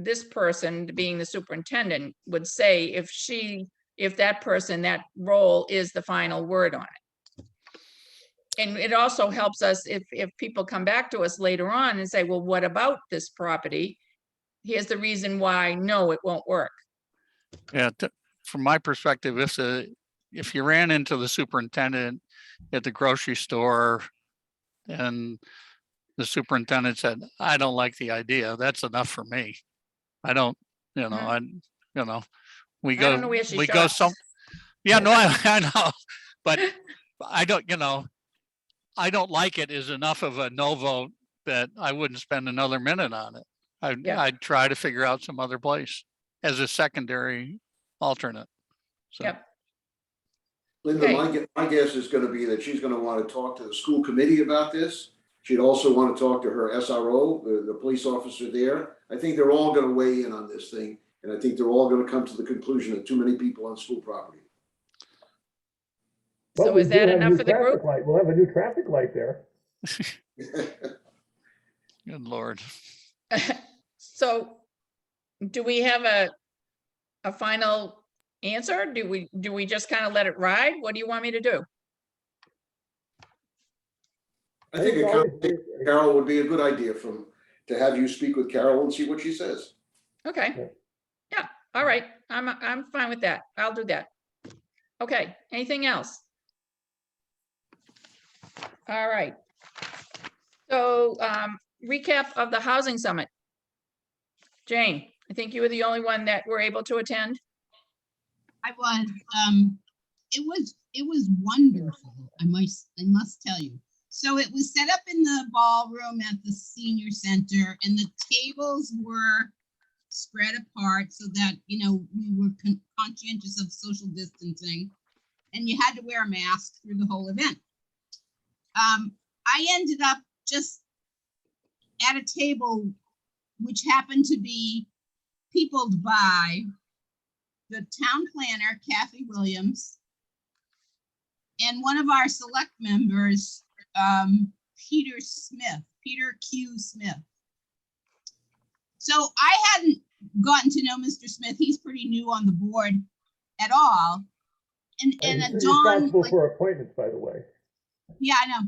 Speaker 2: this person, being the superintendent, would say if that person, that role is the final word on it. And it also helps us if people come back to us later on and say, well, what about this property? Here's the reason why, no, it won't work.
Speaker 5: Yeah, from my perspective, if you ran into the superintendent at the grocery store and the superintendent said, I don't like the idea, that's enough for me. I don't, we
Speaker 2: I don't know where she
Speaker 5: we go
Speaker 2: shops.
Speaker 5: yeah, no, I know, but I don't, I don't like it is enough of a no vote that I wouldn't spend another minute on it.
Speaker 2: Yeah.
Speaker 5: I'd try to figure out some other place as a secondary alternate. So.
Speaker 2: Yep.
Speaker 7: Linda,
Speaker 2: Okay.
Speaker 7: my guess is gonna be that she's gonna wanna talk to the school committee about this. She'd also wanna talk to her SRO, the police officer there. I think they're all gonna weigh in on this thing, and I think they're all gonna come to the conclusion that too many people on school property.
Speaker 3: But
Speaker 2: So
Speaker 3: we
Speaker 2: is
Speaker 3: do
Speaker 2: that
Speaker 3: have a
Speaker 2: enough
Speaker 3: new
Speaker 2: for the
Speaker 3: traffic
Speaker 2: group?
Speaker 3: light. We'll have a new traffic light there.
Speaker 5: Good Lord.
Speaker 2: So do we have a final answer? Do we just kind of let it ride? What do you want me to do?
Speaker 7: I think Carol would be a good idea to have you speak with Carol and see what she says.
Speaker 2: Okay.
Speaker 3: Yeah.
Speaker 2: Yeah, all right. I'm fine with that. I'll do that. Okay, anything else? All right. So, recap of the housing summit. Jane, I think you were the only one that were able to attend.
Speaker 6: I was, it was wonderful, I must tell you. So it was set up in the ballroom at the senior center, and the tables were spread apart so that, you know, we were conscientious of social distancing, and you had to wear a mask through the whole event. I ended up just at a table which happened to be peopled by the town planner, Kathy Williams, and one of our select members, Peter Q. Smith. So I hadn't gotten to know Mr. Smith. He's pretty new on the board at all. And
Speaker 3: He's
Speaker 6: Dawn,
Speaker 3: responsible
Speaker 6: like,
Speaker 3: for appointments, by the way.
Speaker 6: yeah, I know.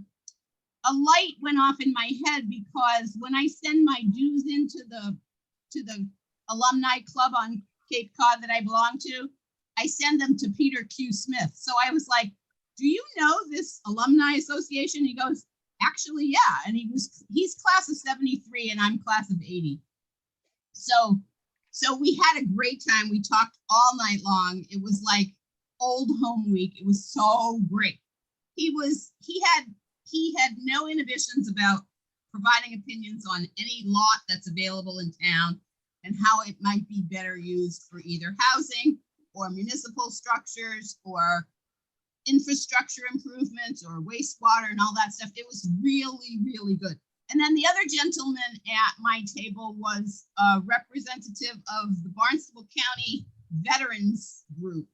Speaker 6: A light went off in my head because when I send my dues into the alumni club on Cape Cod that I belong to, I send them to Peter Q. Smith. So I was like, do you know this alumni association? He goes, actually, yeah. And he's class of 73 and I'm class of 80. So we had a great time. We talked all night long. It was like old home week. It was so great. He had no inhibitions about providing opinions on any lot that's available in town and how it might be better used for either housing or municipal structures or infrastructure improvements or wastewater and all that stuff. It was really, really good. And then the other gentleman at my table was a representative of the Barnstable County Veterans Group.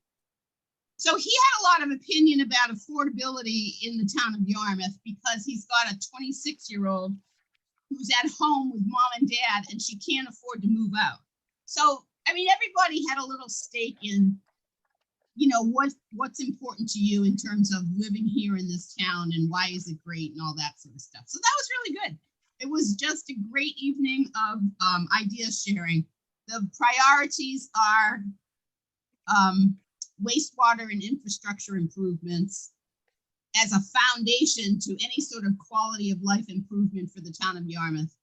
Speaker 6: So he had a lot of opinion about affordability in the town of Yarmouth because he's got a 26-year-old who's at home with mom and dad and she can't afford to move out. So, I mean, everybody had a little stake in, you know, what's important to you in terms of living here in this town and why is it great and all that sort of stuff. So that was really good. It was just a great evening of idea sharing. The priorities are wastewater and infrastructure improvements as a foundation to any sort of quality of life improvement for the town of Yarmouth.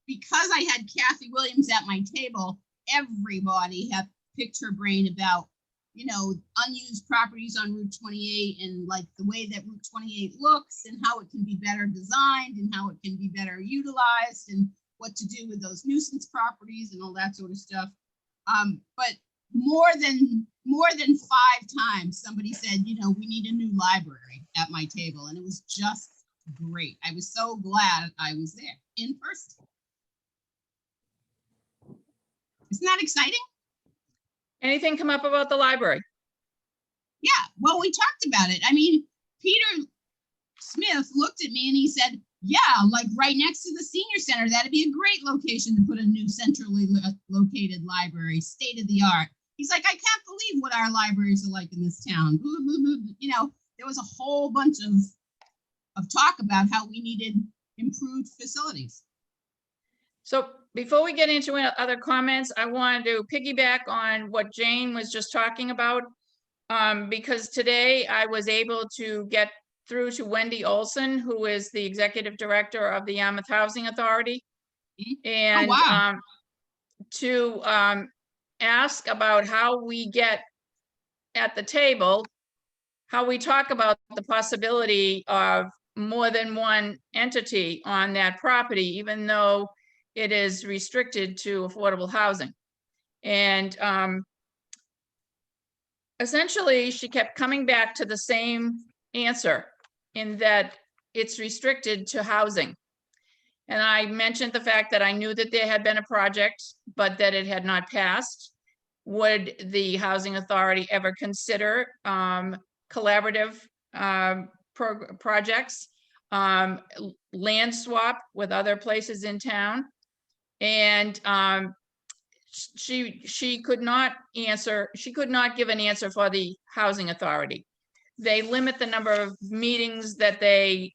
Speaker 6: Because I had Kathy Williams at my table, everybody had picked her brain about, you know, unused properties on Route 28 and like the way that Route 28 looks and how it can be better designed and how it can be better utilized and what to do with those nuisance properties and all that sort of stuff. But more than 5 times somebody said, you know, we need a new library at my table, and it was just great. I was so glad I was there in person. Isn't that exciting?
Speaker 2: Anything come up about the library?
Speaker 6: Yeah, well, we talked about it. I mean, Peter Smith looked at me and he said, yeah, like right next to the senior center, that'd be a great location to put a new centrally located library, state of the art. He's like, I can't believe what our libraries are like in this town. You know, there was a whole bunch of talk about how we needed improved facilities.
Speaker 2: So before we get into other comments, I wanted to piggyback on what Jane was just talking about. Because today I was able to get through to Wendy Olson, who is the executive director of the Yarmouth Housing Authority. And
Speaker 6: wow.
Speaker 2: to ask about how we get at the table, how we talk about the possibility of more than one entity on that property, even though it is restricted to affordable housing. And essentially, she kept coming back to the same answer in that it's restricted to housing. And I mentioned the fact that I knew that there had been a project, but that it had not passed. Would the housing authority ever consider collaborative projects, land swap with other places in town? And she could not answer, she could not give an answer for the housing authority. They limit the number of meetings that they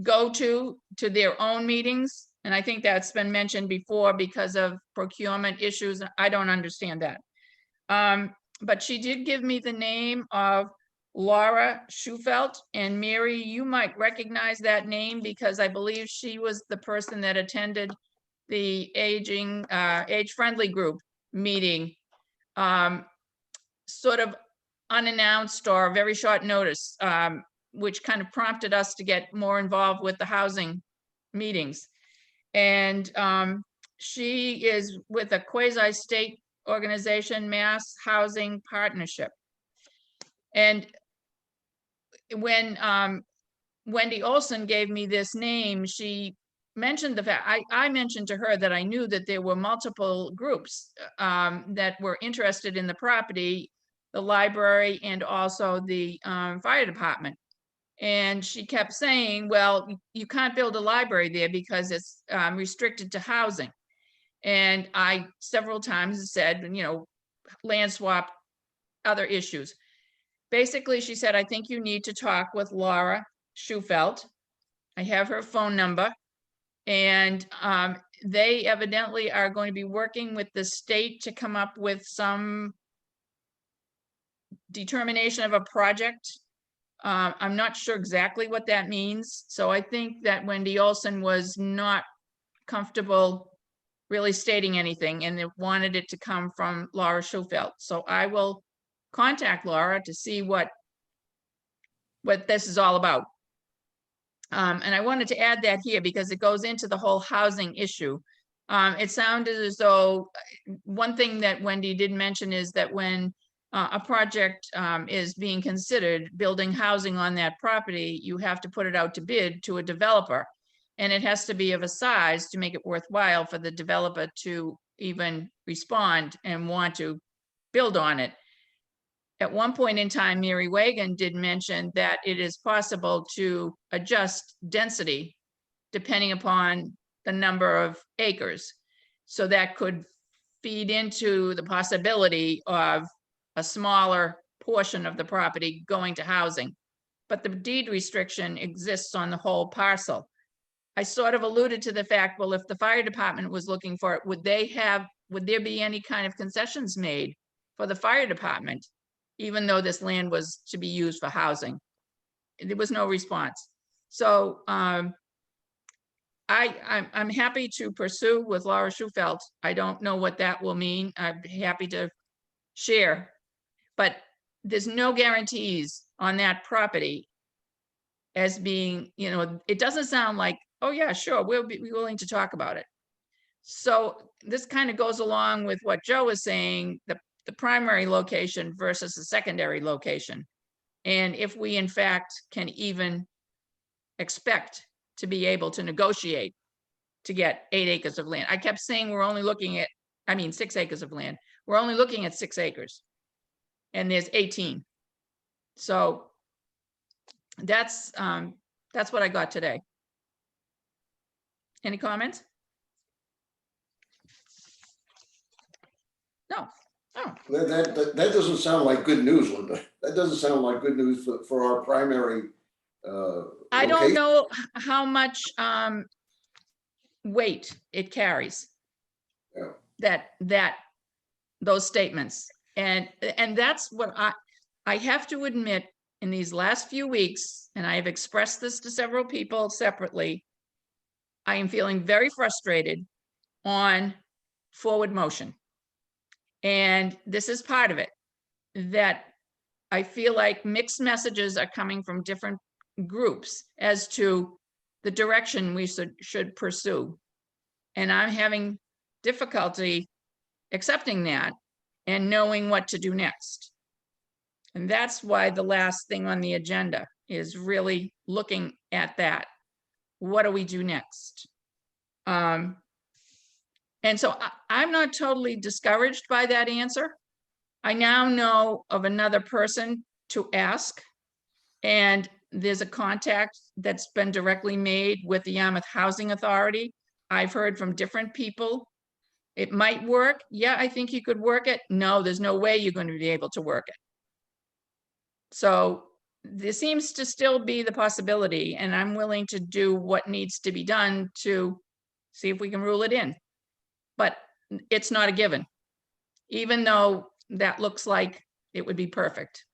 Speaker 2: go to their own meetings. And I think that's been mentioned before because of procurement issues. I don't understand that. But she did give me the name of Laura Schufelt, and Mary, you might recognize that name because I believe she was the person that attended the age-friendly group meeting, sort of unannounced or very short notice, which kind of prompted us to get more involved with the housing meetings. And she is with a quasi-state organization, Mass Housing Partnership. And when Wendy Olson gave me this name, she mentioned the fact, I mentioned to her that I knew that there were multiple groups that were interested in the property, the library, and also the fire department. And she kept saying, well, you can't build a library there because it's restricted to housing. And I several times said, you know, land swap, other issues. Basically, she said, I think you need to talk with Laura Schufelt. I have her phone number. And they evidently are going to be working with the state to come up with some determination of a project. I'm not sure exactly what that means. So I think that Wendy Olson was not comfortable really stating anything, and they wanted it to come from Laura Schufelt. So I will contact Laura to see what this is all about. And I wanted to add that here because it goes into the whole housing issue. It sounded as though one thing that Wendy did mention is that when a project is being considered, building housing on that property, you have to put it out to bid to a developer. And it has to be of a size to make it worthwhile for the developer to even respond and want to build on it. At one point in time, Mary Wagon did mention that it is possible to adjust density depending upon the number of acres. So that could feed into the possibility of a smaller portion of the property going to housing. But the deed restriction exists on the whole parcel. I sort of alluded to the fact, well, if the fire department was looking for it, would there be any kind of concessions made for the fire department, even though this land was to be used for housing? There was no response. So I'm happy to pursue with Laura Schufelt. I don't know what that will mean. I'm happy to share, but there's no guarantees on that property as being, you know, it doesn't sound like, oh yeah, sure, we'll be willing to talk about it. So this kind of goes along with what Joe was saying, the primary location versus the secondary location. And if we in fact can even expect to be able to negotiate to get 8 acres of land. I kept saying we're only looking at, 6 acres of land. We're only looking at 6 acres and there's 18. So that's what I got today. Any comments? No. Oh.
Speaker 7: That doesn't sound like good news, Linda. That doesn't sound like good news for our primary
Speaker 2: I don't
Speaker 7: location.
Speaker 2: know how much weight it carries.
Speaker 7: Yeah.
Speaker 2: Those statements. And that's what I have to admit, in these last few weeks, and I have expressed this to several people separately, I am feeling very frustrated on forward motion. And this is part of it, that I feel like mixed messages are coming from different groups as to the direction we should pursue. And I'm having difficulty accepting that and knowing what to do next. And that's why the last thing on the agenda is really looking at that. What do we do next? And so I'm not totally discouraged by that answer. I now know of another person to ask, and there's a contact that's been directly made with the Yarmouth Housing Authority. I've heard from different people. It might work. Yeah, I think you could work it. No, there's no way you're going to be able to work it. So there seems to still be the possibility, and I'm willing to do what needs to be done to see if we can rule it in. But it's not a given, even though that looks like it would be perfect.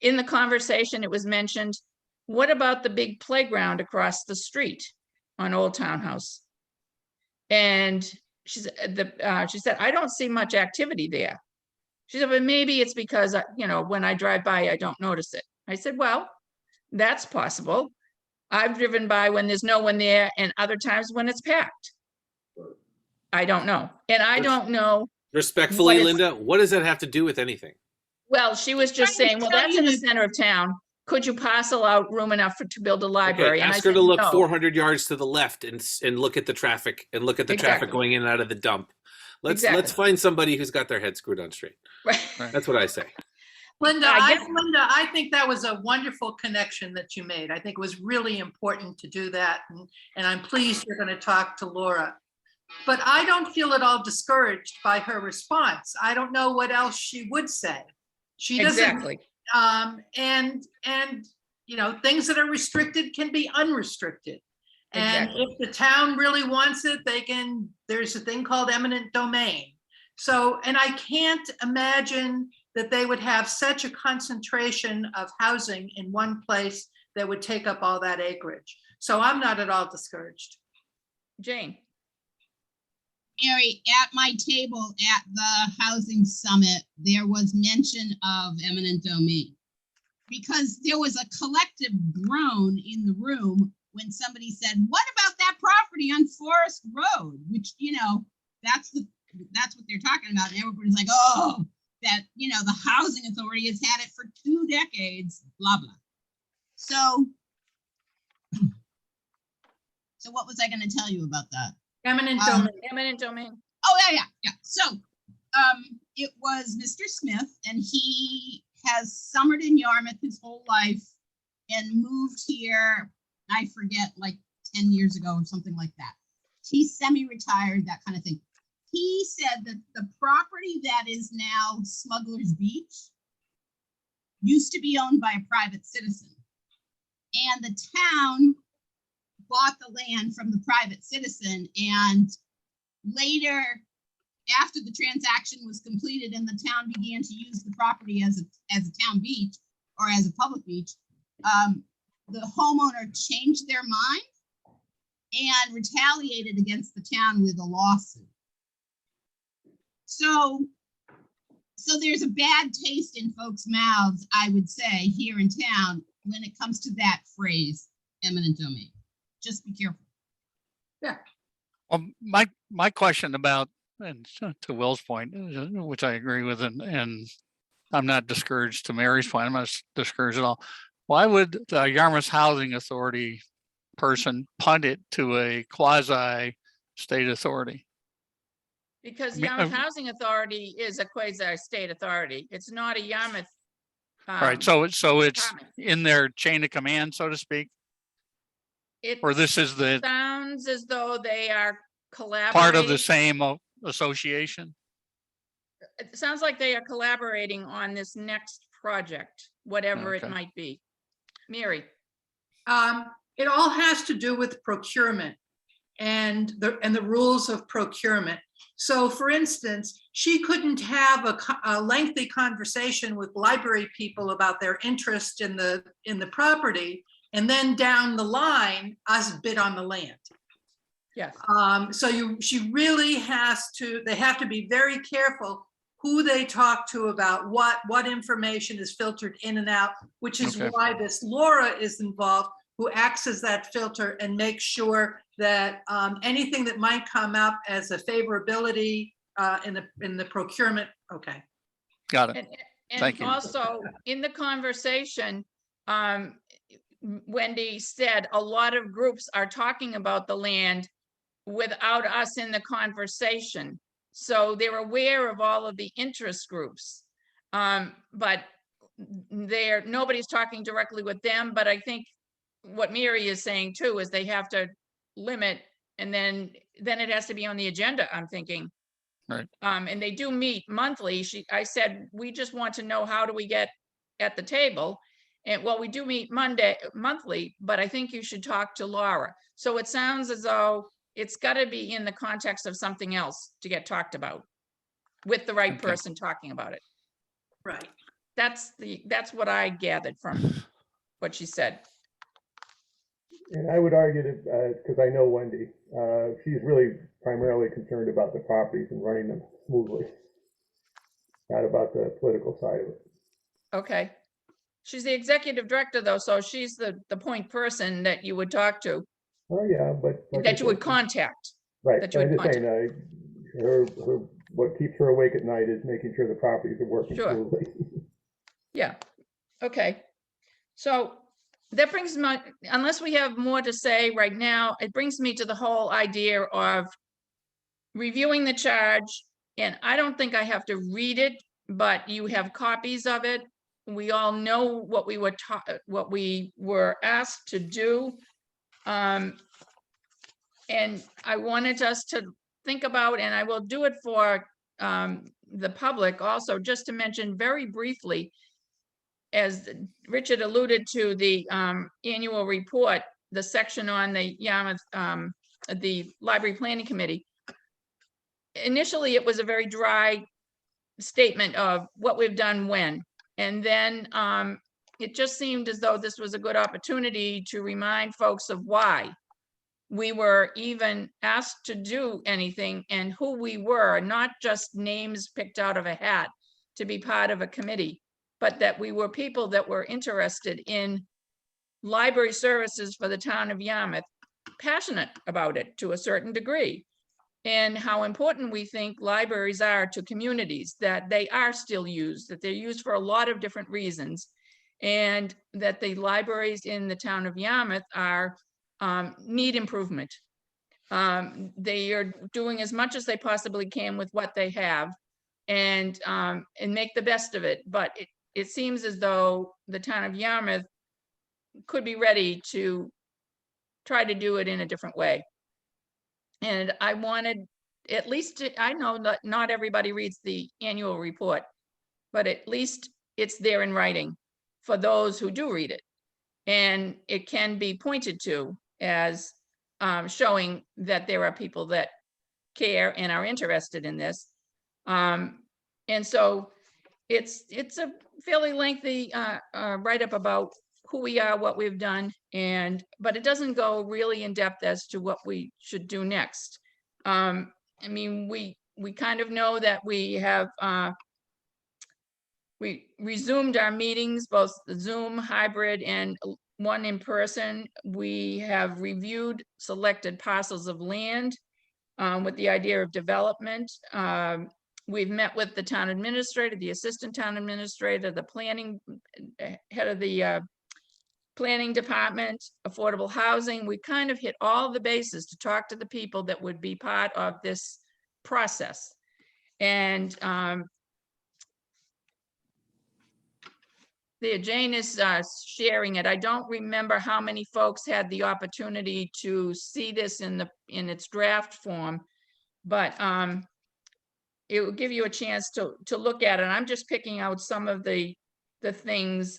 Speaker 2: In the conversation, it was mentioned, what about the big playground across the street on Old Town House? And she said, I don't see much activity there. She said, but maybe it's because, when I drive by, I don't notice it. I said, well, that's possible. I've driven by when there's no one there and other times when it's packed. I don't know. And I don't know.
Speaker 4: Respectfully, Linda, what does that have to do with anything?
Speaker 2: Well, she was just saying, well, that's in the center of town. Could you parcel out room enough to build a library?
Speaker 4: Okay,
Speaker 2: And
Speaker 4: ask
Speaker 2: I
Speaker 4: her to
Speaker 2: said,
Speaker 4: look
Speaker 2: no.
Speaker 4: 400 yards to the left and look at the traffic and look at the traffic
Speaker 2: Exactly.
Speaker 4: going in and out of the dump. Let's
Speaker 2: Exactly.
Speaker 4: find somebody who's got their head screwed on straight.
Speaker 2: Right.
Speaker 4: That's what I say.
Speaker 8: Linda,
Speaker 2: I guess-
Speaker 8: I think that was a wonderful connection that you made. I think it was really important to do that. And I'm pleased you're going to talk to Laura. But I don't feel at all discouraged by her response. I don't know what else she would say. She doesn't.
Speaker 2: Exactly.
Speaker 8: And things that are restricted can be unrestricted. And
Speaker 2: Exactly.
Speaker 8: if the town really wants it, there's a thing called eminent domain. So, and I can't imagine that they would have such a concentration of housing in one place that would take up all that acreage. So I'm not at all discouraged.
Speaker 2: Jane.
Speaker 6: Mary, at my table at the housing summit, there was mention of eminent domain. Because there was a collective groan in the room when somebody said, what about that property on Forest Road? Which, that's what they're talking about. And everybody's like, oh, that, the housing authority has had it for 2 decades, blah, blah. So what was I going to tell you about that?
Speaker 8: Eminent domain.
Speaker 2: Eminent domain.
Speaker 6: Oh, yeah. So it was Mr. Smith, and he has summered in Yarmouth his whole life and moved here, I forget, like 10 years ago or something like that. He's semi-retired, that kind of thing. He said that the property that is now Smuggler's Beach used to be owned by a private citizen. And the town bought the land from the private citizen, and later, after the transaction was completed and the town began to use the property as a town beach or as a public beach, the homeowner changed their mind and retaliated against the town with a lawsuit. So there's a bad taste in folks' mouths, I would say, here in town when it comes to that phrase, eminent domain. Just be careful.
Speaker 5: Well, my question about, and to Will's point, which I agree with, and I'm not discouraged to Mary's point, I'm not discouraged at all. Why would the Yarmouth Housing Authority person punt it to a quasi state authority?
Speaker 2: Because
Speaker 5: I mean,
Speaker 2: Yarmouth Housing Authority is a quasi-state authority. It's not a Yarmouth.
Speaker 5: Right, so it's
Speaker 2: department.
Speaker 5: in their chain of command, so to speak,
Speaker 2: It
Speaker 5: or this is the
Speaker 2: sounds as though they are collaborating.
Speaker 5: part of the same association?
Speaker 2: It sounds like they are collaborating on this next project, whatever it
Speaker 5: Okay.
Speaker 2: might be. Mary.
Speaker 8: It all has to do with procurement and the rules of procurement. So for instance, she couldn't have a lengthy conversation with library people about their interest in the property, and then down the line, us bid on the land.
Speaker 2: Yes.
Speaker 8: She really has to, they have to be very careful who they talk to about what information is filtered in and out, which is
Speaker 5: Okay.
Speaker 8: why this Laura is involved, who acts as that filter and makes sure that anything that might come up as a favorability in the procurement, okay.
Speaker 5: Got it.
Speaker 2: And
Speaker 5: Thank you.
Speaker 2: also in the conversation, Wendy said a lot of groups are talking about the land without us in the conversation. So they're aware of all of the interest groups. But nobody's talking directly with them. But I think what Mary is saying too is they have to limit, and then it has to be on the agenda, I'm thinking.
Speaker 5: Right.
Speaker 2: And they do meet monthly. I said, we just want to know, how do we get at the table? And well, we do meet monthly, but I think you should talk to Laura. So it sounds as though it's got to be in the context of something else to get talked about with the right
Speaker 5: Okay.
Speaker 2: person talking about it.
Speaker 8: Right.
Speaker 2: That's what I gathered from what she said.
Speaker 3: And I would argue that, because I know Wendy, she's really primarily concerned about the properties and running them smoothly, not about the political side of it.
Speaker 2: Okay. She's the executive director though, so she's the point person that you would talk to,
Speaker 3: Oh, yeah, but. like I
Speaker 2: that you would
Speaker 3: said,
Speaker 2: contact.
Speaker 3: Right,
Speaker 2: that
Speaker 3: but
Speaker 2: you
Speaker 3: I'm
Speaker 2: would
Speaker 3: just saying, what keeps her awake at night is making sure the properties are working
Speaker 2: Sure.
Speaker 3: smoothly.
Speaker 2: Yeah, okay. So that brings my, unless we have more to say right now, it brings me to the whole idea of reviewing the charge. And I don't think I have to read it, but you have copies of it. We all know what we were asked to do. And I wanted us to think about, and I will do it for the public also, just to mention very briefly, as Richard alluded to, the annual report, the section on the Yarmouth, the Library Planning Committee. Initially, it was a very dry statement of what we've done when. And then it just seemed as though this was a good opportunity to remind folks of why we were even asked to do anything and who we were, not just names picked out of a hat to be part of a committee, but that we were people that were interested in library services for the town of Yarmouth, passionate about it to a certain degree, and how important we think libraries are to communities, that they are still used, that they're used for a lot of different reasons, and that the libraries in the town of Yarmouth are need improvement. They are doing as much as they possibly can with what they have, and make the best of it. But it seems as though the town of Yarmouth could be ready to try to do it in a different way. And I wanted, at least, I know that not everybody reads the annual report, but at least it's there in writing for those who do read it. And it can be pointed to as showing that there are people that care and are interested in this. And so it's a fairly lengthy write-up about who we are, what we've done, but it doesn't go really in depth as to what we should do next. I mean, we kind of know that we have we resumed our meetings, both the Zoom, hybrid, and one in person. We have reviewed selected parcels of land with the idea of development. We've met with the town administrator, the assistant town administrator, the planning head of the planning department, affordable housing. We kind of hit all the bases to talk to the people that would be part of this process. And Jane is sharing it. I don't remember how many folks had the opportunity to see this in its draft form, but it will give you a chance to look at it. I'm just picking out some of the things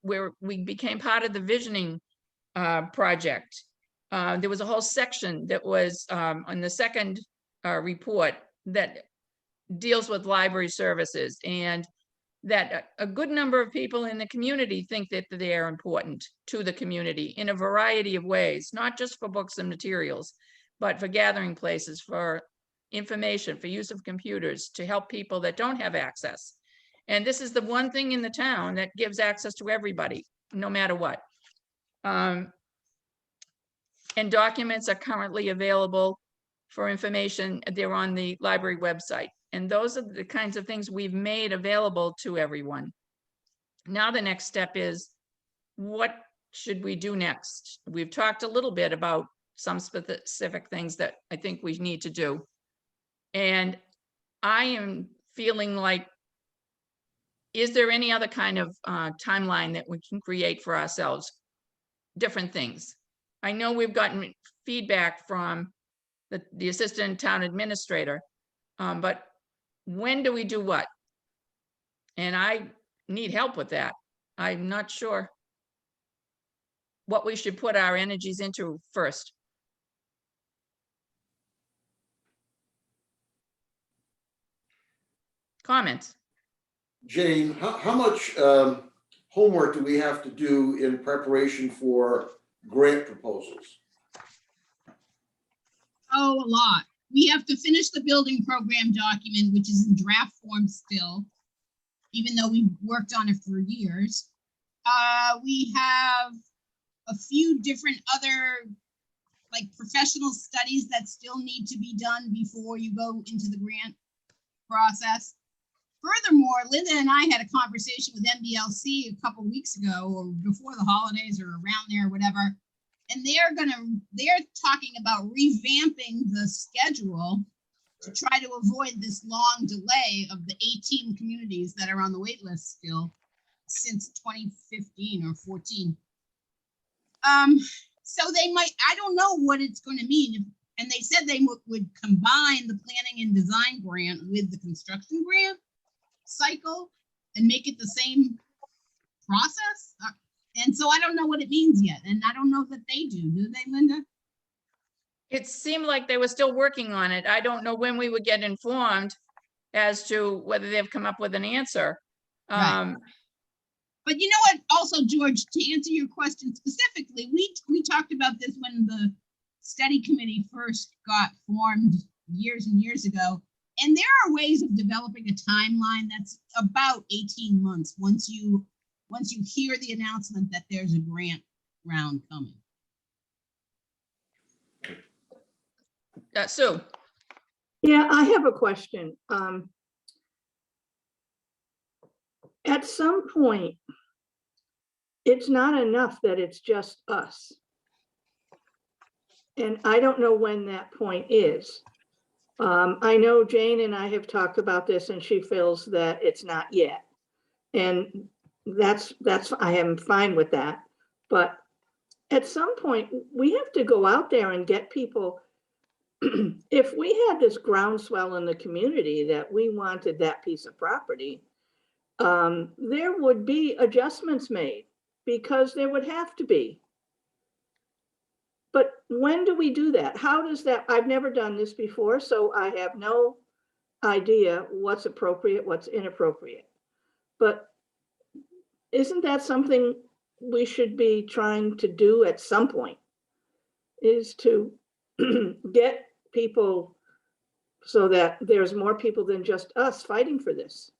Speaker 2: where we became part of the visioning project. There was a whole section that was on the second report that deals with library services, and that a good number of people in the community think that they are important to the community in a variety of ways, not just for books and materials, but for gathering places, for information for use of computers to help people that don't have access. And this is the one thing in the town that gives access to everybody, no matter what. And documents are currently available for information. They're on the library website. And those are the kinds of things we've made available to everyone. Now the next step is, what should we do next? We've talked a little bit about some specific things that I think we need to do. And I am feeling like, is there any other kind of timeline that we can create for ourselves? Different things. I know we've gotten feedback from the assistant town administrator, but when do we do what? And I need help with that. I'm not sure what we should put our energies into first. Comments?
Speaker 7: Jane, how much homework do we have to do in preparation for grant proposals?
Speaker 6: Oh, a lot. We have to finish the building program document, which is in draft form still, even though we've worked on it for years. We have a few different other, like, professional studies that still need to be done before you go into the grant process. Furthermore, Linda and I had a conversation with MBLC a couple weeks ago, or before the holidays or around there, or whatever. And they're talking about revamping the schedule to try to avoid this long delay of the 18 communities that are on the wait list still since 2015 or 14. So they might, I don't know what it's going to mean. And they said they would combine the planning and design grant with the construction grant cycle and make it the same process. And so I don't know what it means yet. And I don't know that they do they, Linda?
Speaker 2: It seemed like they were still working on it. I don't know when we would get informed as to whether they've come up with an answer.
Speaker 6: Right. But you know what, also, George, to answer your question specifically, we talked about this when the study committee first got formed years and years ago. And there are ways of developing a timeline that's about 18 months once you hear the announcement that there's a grant round coming.
Speaker 2: Sue.
Speaker 9: Yeah, I have a question. At some point, it's not enough that it's just us. And I don't know when that point is. I know Jane and I have talked about this, and she feels that it's not yet. And that's I am fine with that. But at some point, we have to go out there and get people. If we had this groundswell in the community that we wanted that piece of property, there would be adjustments made, because there would have to be. But when do we do that? How does that? I've never done this before, so I have no idea what's appropriate, what's inappropriate. But isn't that something we should be trying to do at some point, is to get people so that there's more people than just us fighting for this?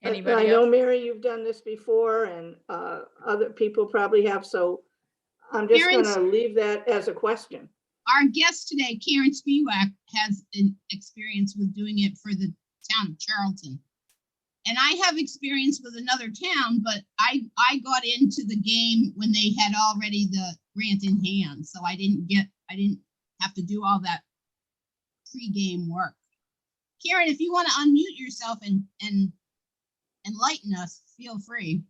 Speaker 2: Anybody
Speaker 9: I know,
Speaker 2: else?
Speaker 9: Mary, you've done this before, and other people probably have, so I'm just going to leave that as a question.
Speaker 6: Our guest today, Karen Spiewak, has an experience with doing it for the town of Charlton. And I have experience with another town, but I got into the game when they had already the grant in hand. So I didn't have to do all that pre-game work. Karen, if you want to unmute yourself and enlighten us, feel free.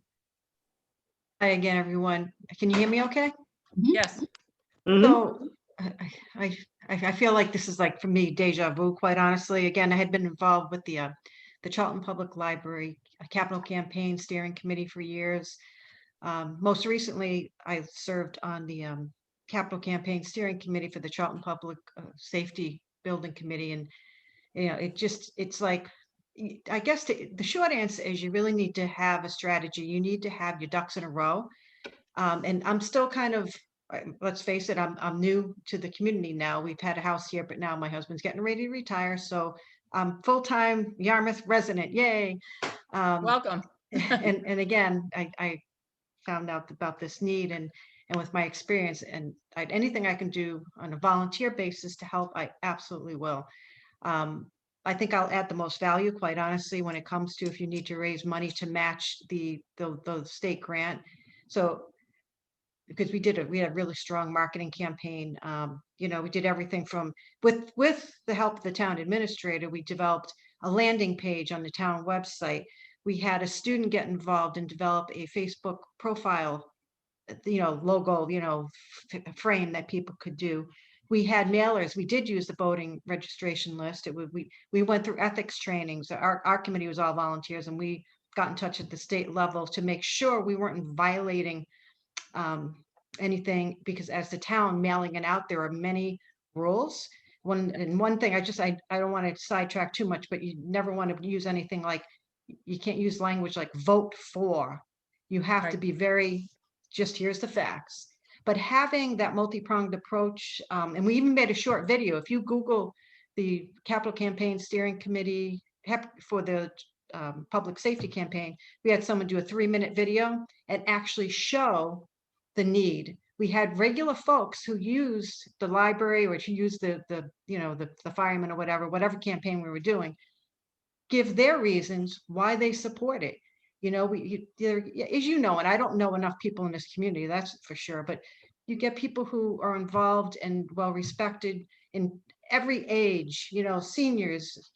Speaker 1: Hi again, everyone. Can you hear me okay?
Speaker 2: Yes.
Speaker 9: Mhm.
Speaker 1: So I feel like this is, like, for me, deja vu, quite honestly. Again, I had been involved with the Charlton Public Library Capital Campaign Steering Committee for years. Most recently, I served on the Capital Campaign Steering Committee for the Charlton Public Safety Building Committee. And, you know, it's like, I guess the short answer is you really need to have a strategy. You need to have your ducks in a row. And I'm still kind of let's face it, I'm new to the community now. We've had a house here, but now my husband's getting ready to retire, so I'm full-time Yarmouth resident, yay.
Speaker 2: Welcome.
Speaker 1: And again, I found out about this need, and with my experience, and anything I can do on a volunteer basis to help, I absolutely will. I think I'll add the most value, quite honestly, when it comes to if you need to raise money to match the state grant. So because we had a really strong marketing campaign. You know, we did everything from with the help of the town administrator, we developed a landing page on the town website. We had a student get involved and develop a Facebook profile, you know, logo, you know, frame that people could do. We had mailers. We did use the voting registration list. We went through ethics trainings. Our committee was all volunteers, and we got in touch at the state level to make sure we weren't violating anything, because as the town mailing it out, there are many rules. One thing, I don't want to sidetrack too much, but you never want to use anything like, you can't use language like vote for. You have to
Speaker 2: Right.
Speaker 1: be very, just here's the facts. But having that multi-pronged approach, and we even made a short video. If you Google the Capital Campaign Steering Committee for the public safety campaign, we had someone do a 3-minute video and actually show the need. We had regular folks who used the library, or who used the you know, the firemen or whatever campaign we were doing, give their reasons why they support it. You know, as you know, and I don't know enough people in this community, that's for sure, but you get people who are involved and well respected in every age, you know, seniors,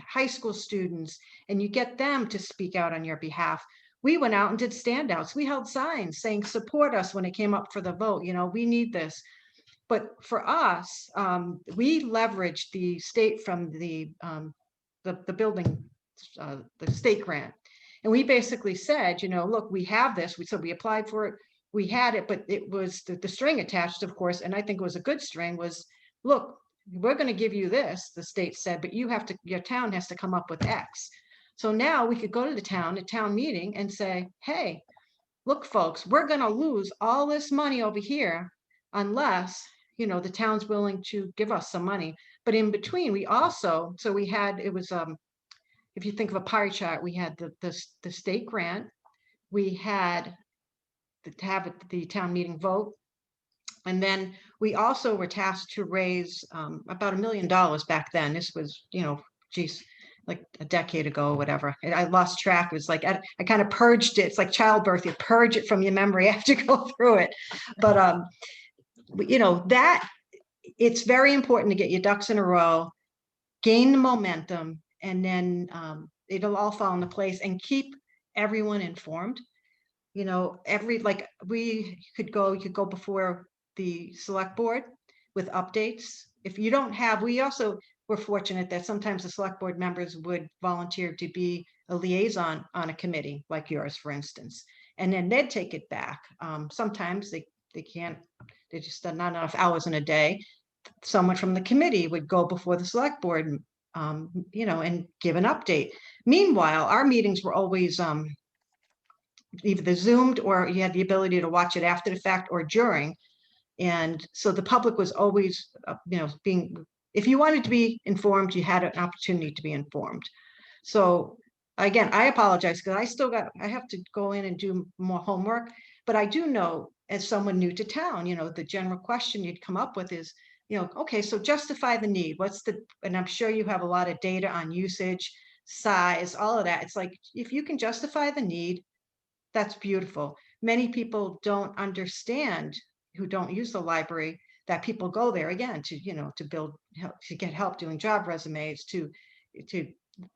Speaker 1: high school students, and you get them to speak out on your behalf. We went out and did standouts. We held signs saying, support us when it came up for the vote. You know, we need this. But for us, we leveraged the state from the building, the state grant. And we basically said, you know, look, we have this. So we applied for it. We had it, but it was the string attached, of course. And I think it was a good string was, look, we're going to give you this, the state said, but you have to, your town has to come up with X. So now we could go to the town, a town meeting, and say, hey, look, folks, we're going to lose all this money over here unless, you know, the town's willing to give us some money. But in between, we also, so we had, it was, if you think of a pie chart, we had the state grant, we had to have the town meeting vote. And then we also were tasked to raise about $1 million back then. This was, you know, geez, like a decade ago or whatever. I lost track. It was like, I kind of purged it. It's like childbirth. You purge it from your memory after you go through it. But, you know, that it's very important to get your ducks in a row, gain the momentum, and then it'll all fall into place, and keep everyone informed. You know, like you could go before the select board with updates. If you don't have, we also were fortunate that sometimes the select board members would volunteer to be a liaison on a committee like yours, for instance, and then they'd take it back. Sometimes they can't, they just not enough hours in a day. Someone from the committee would go before the select board, you know, and give an update. Meanwhile, our meetings were always either zoomed, or you had the ability to watch it after the fact or during. And so the public was always, you know, if you wanted to be informed, you had an opportunity to be informed. So again, I apologize because I have to go in and do more homework, but I do know, as someone new to town, you know, the general question you'd come up with is, you know, okay, so justify the need. And I'm sure you have a lot of data on usage, size, all of that. It's like, if you can justify the need, that's beautiful. Many people don't understand, who don't use the library, that people go there again to, you know, to build, to get help doing job resumes, to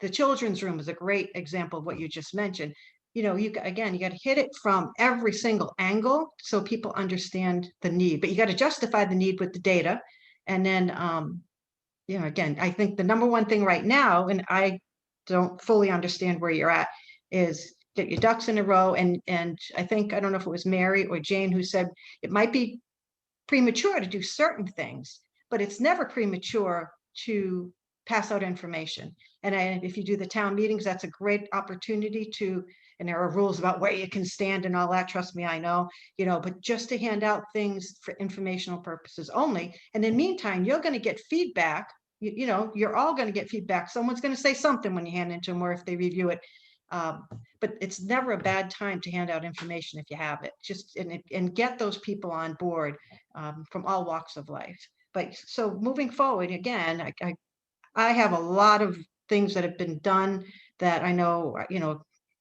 Speaker 1: the children's room is a great example of what you just mentioned. You know, you got to hit it from every single angle so people understand the need, but you got to justify the need with the data. And then, you know, again, I think the number one thing right now, and I don't fully understand where you're at, is get your ducks in a row. And I think, I don't know if it was Mary or Jane who said it might be premature to do certain things, but it's never premature to pass out information. And if you do the town meetings, that's a great opportunity to, and there are rules about where you can stand and all that, trust me, I know, but just to hand out things for informational purposes only. And in the meantime, you're going to get feedback. You're all going to get feedback. Someone's going to say something when you hand it to them, or if they review it. But it's never a bad time to hand out information if you have it. Just and get those people on board from all walks of life. But so moving forward, again, I have a lot of things that have been done that I know,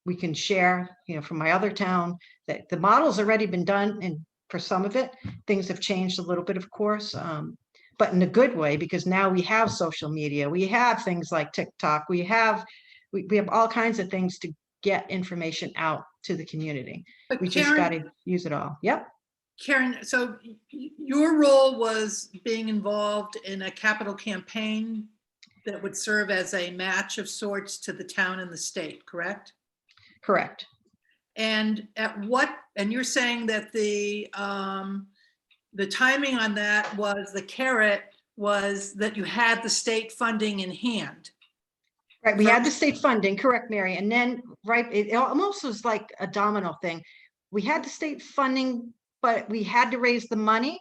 Speaker 1: we can share, from my other town, that the model's already been done, and for some of it, things have changed a little bit, of course, but in a good way, because now we have social media, we have things like TikTok, we have all kinds of things to get information out to the community.
Speaker 8: But
Speaker 1: We just got to use it all. Yep.
Speaker 8: Karen, so your role was being involved in a capital campaign that would serve as a match of sorts to the town and the state, correct?
Speaker 1: Correct.
Speaker 8: And and you're saying that the timing on that was, the carrot was that you had the state funding in hand.
Speaker 1: Right, we had the state funding, correct, Mary, and then, it almost was like a domino thing. We had the state funding, but we had to raise the money.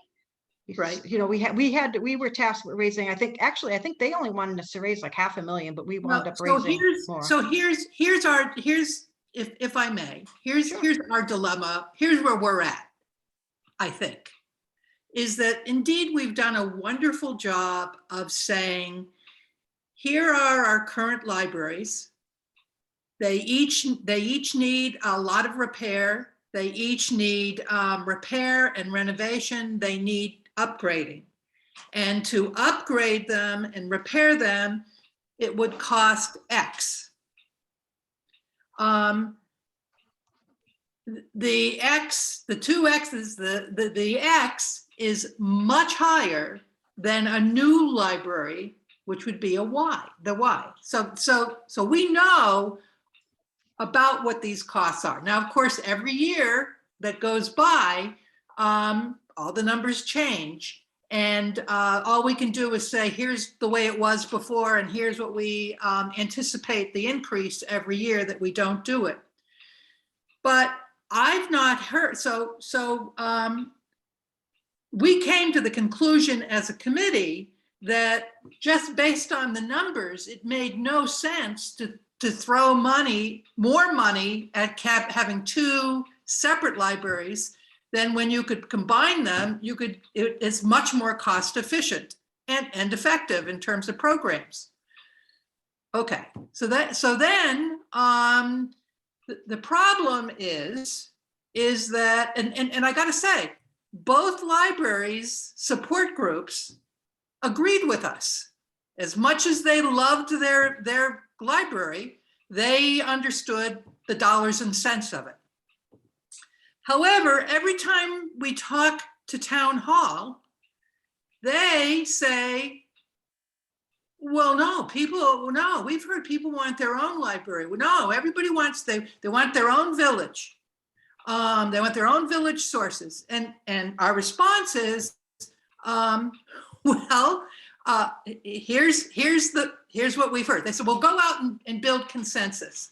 Speaker 8: Right.
Speaker 1: We were tasked with raising, I think they only wanted us to raise like $500,000, but we wound up raising more.
Speaker 8: So here's if I may, here's our dilemma. Here's where we're at, I think, is that indeed we've done a wonderful job of saying, here are our current libraries. They each need a lot of repair. They each need repair and renovation. They need upgrading. And to upgrade them and repair them, it would cost X. The two X's, the X is much higher than a new library, which would be the Y. So we know about what these costs are. Now, of course, every year that goes by, all the numbers change. And all we can do is say, here's the way it was before, and here's what we anticipate the increase every year that we don't do it. But I've not heard, so we came to the conclusion as a committee that just based on the numbers, it made no sense to throw more money at having two separate libraries. Then when you could combine them, it's much more cost efficient and effective in terms of programs. Okay, so then the problem is that, and I gotta say, both libraries support groups agreed with us. As much as they loved their library, they understood the dollars and cents of it. However, every time we talk to town hall, they say, well, no, we've heard people want their own library. Well, no, everybody wants, they want their own village. They want their own village sources. And our response is, here's what we've heard. They said, well, go out and build consensus.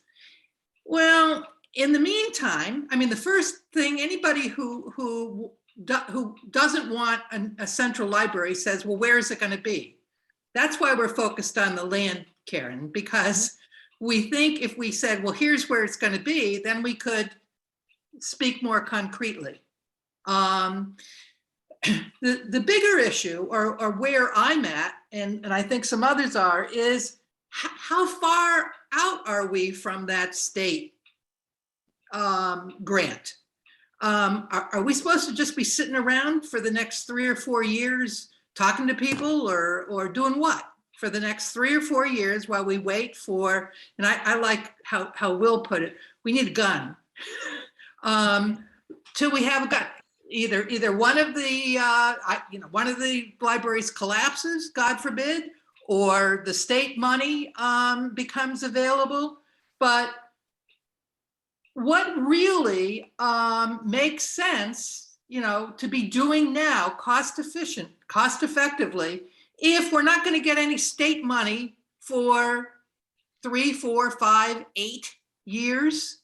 Speaker 8: Well, in the meantime, I mean, the first thing, anybody who doesn't want a central library says, well, where is it going to be? That's why we're focused on the land, Karen, because we think if we said, well, here's where it's going to be, then we could speak more concretely. The bigger issue, or where I'm at, and I think some others are, is how far out are we from that state grant? Are we supposed to just be sitting around for the next 3 or 4 years talking to people, or doing what for the next 3 or 4 years while we wait for, and I like how Will put it, we need a gun till we have a gun. Either one of the one of the libraries collapses, God forbid, or the state money becomes available. But what really makes sense, to be doing now, cost effectively, if we're not going to get any state money for 3, 4, 5, 8 years.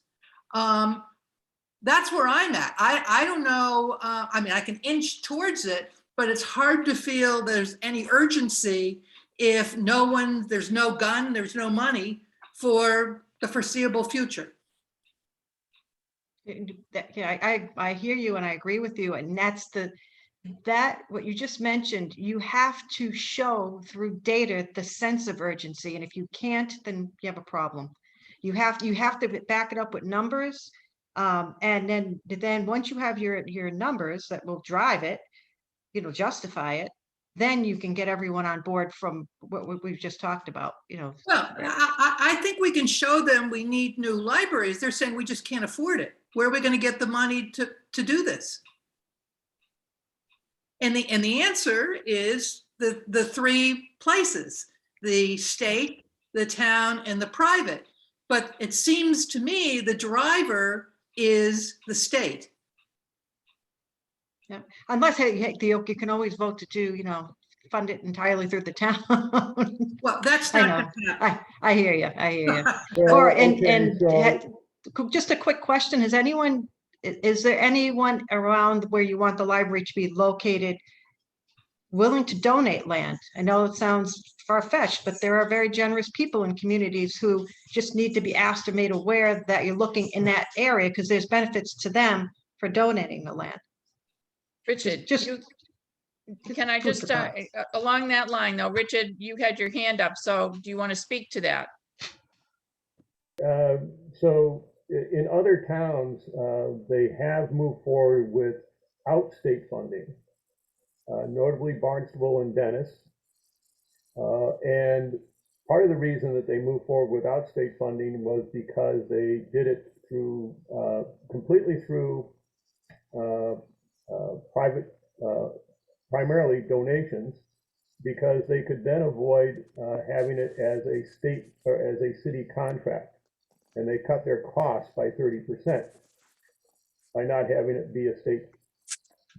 Speaker 8: That's where I'm at. I don't know. I mean, I can inch towards it, but it's hard to feel there's any urgency if there's no gun, there's no money for the foreseeable future.
Speaker 1: Yeah, I hear you and I agree with you. And that's what you just mentioned, you have to show through data the sense of urgency. And if you can't, then you have a problem. You have to back it up with numbers. And then once you have your numbers that will drive it, justify it, then you can get everyone on board from what we've just talked about,
Speaker 8: Well, I think we can show them we need new libraries. They're saying we just can't afford it. Where are we going to get the money to do this? And the answer is the 3 places: the state, the town, and the private. But it seems to me the driver is the state.
Speaker 1: Yeah, unless you can always vote to do, fund it entirely through the town.
Speaker 8: Well, that's
Speaker 1: I
Speaker 8: not
Speaker 1: know.
Speaker 8: gonna happen.
Speaker 1: I hear you.
Speaker 3: Well,
Speaker 1: Or
Speaker 3: okay, so-
Speaker 1: just a quick question: is there anyone around where you want the library to be located willing to donate land? I know it sounds far-fetched, but there are very generous people in communities who just need to be asked or made aware that you're looking in that area because there's benefits to them for donating the land.
Speaker 2: Richard,
Speaker 1: Just-
Speaker 2: can I
Speaker 1: food for
Speaker 2: just,
Speaker 1: thought.
Speaker 2: along that line though, Richard, you had your hand up, so do you want to speak to that?
Speaker 3: So in other towns, they have moved forward with out-state funding, notably Barnstable and Dennis. And part of the reason that they moved forward with out-state funding was because they did it through completely through private, primarily donations, because they could then avoid having it as a state or as a city contract, and they cut their costs by 30% by not having it be a state,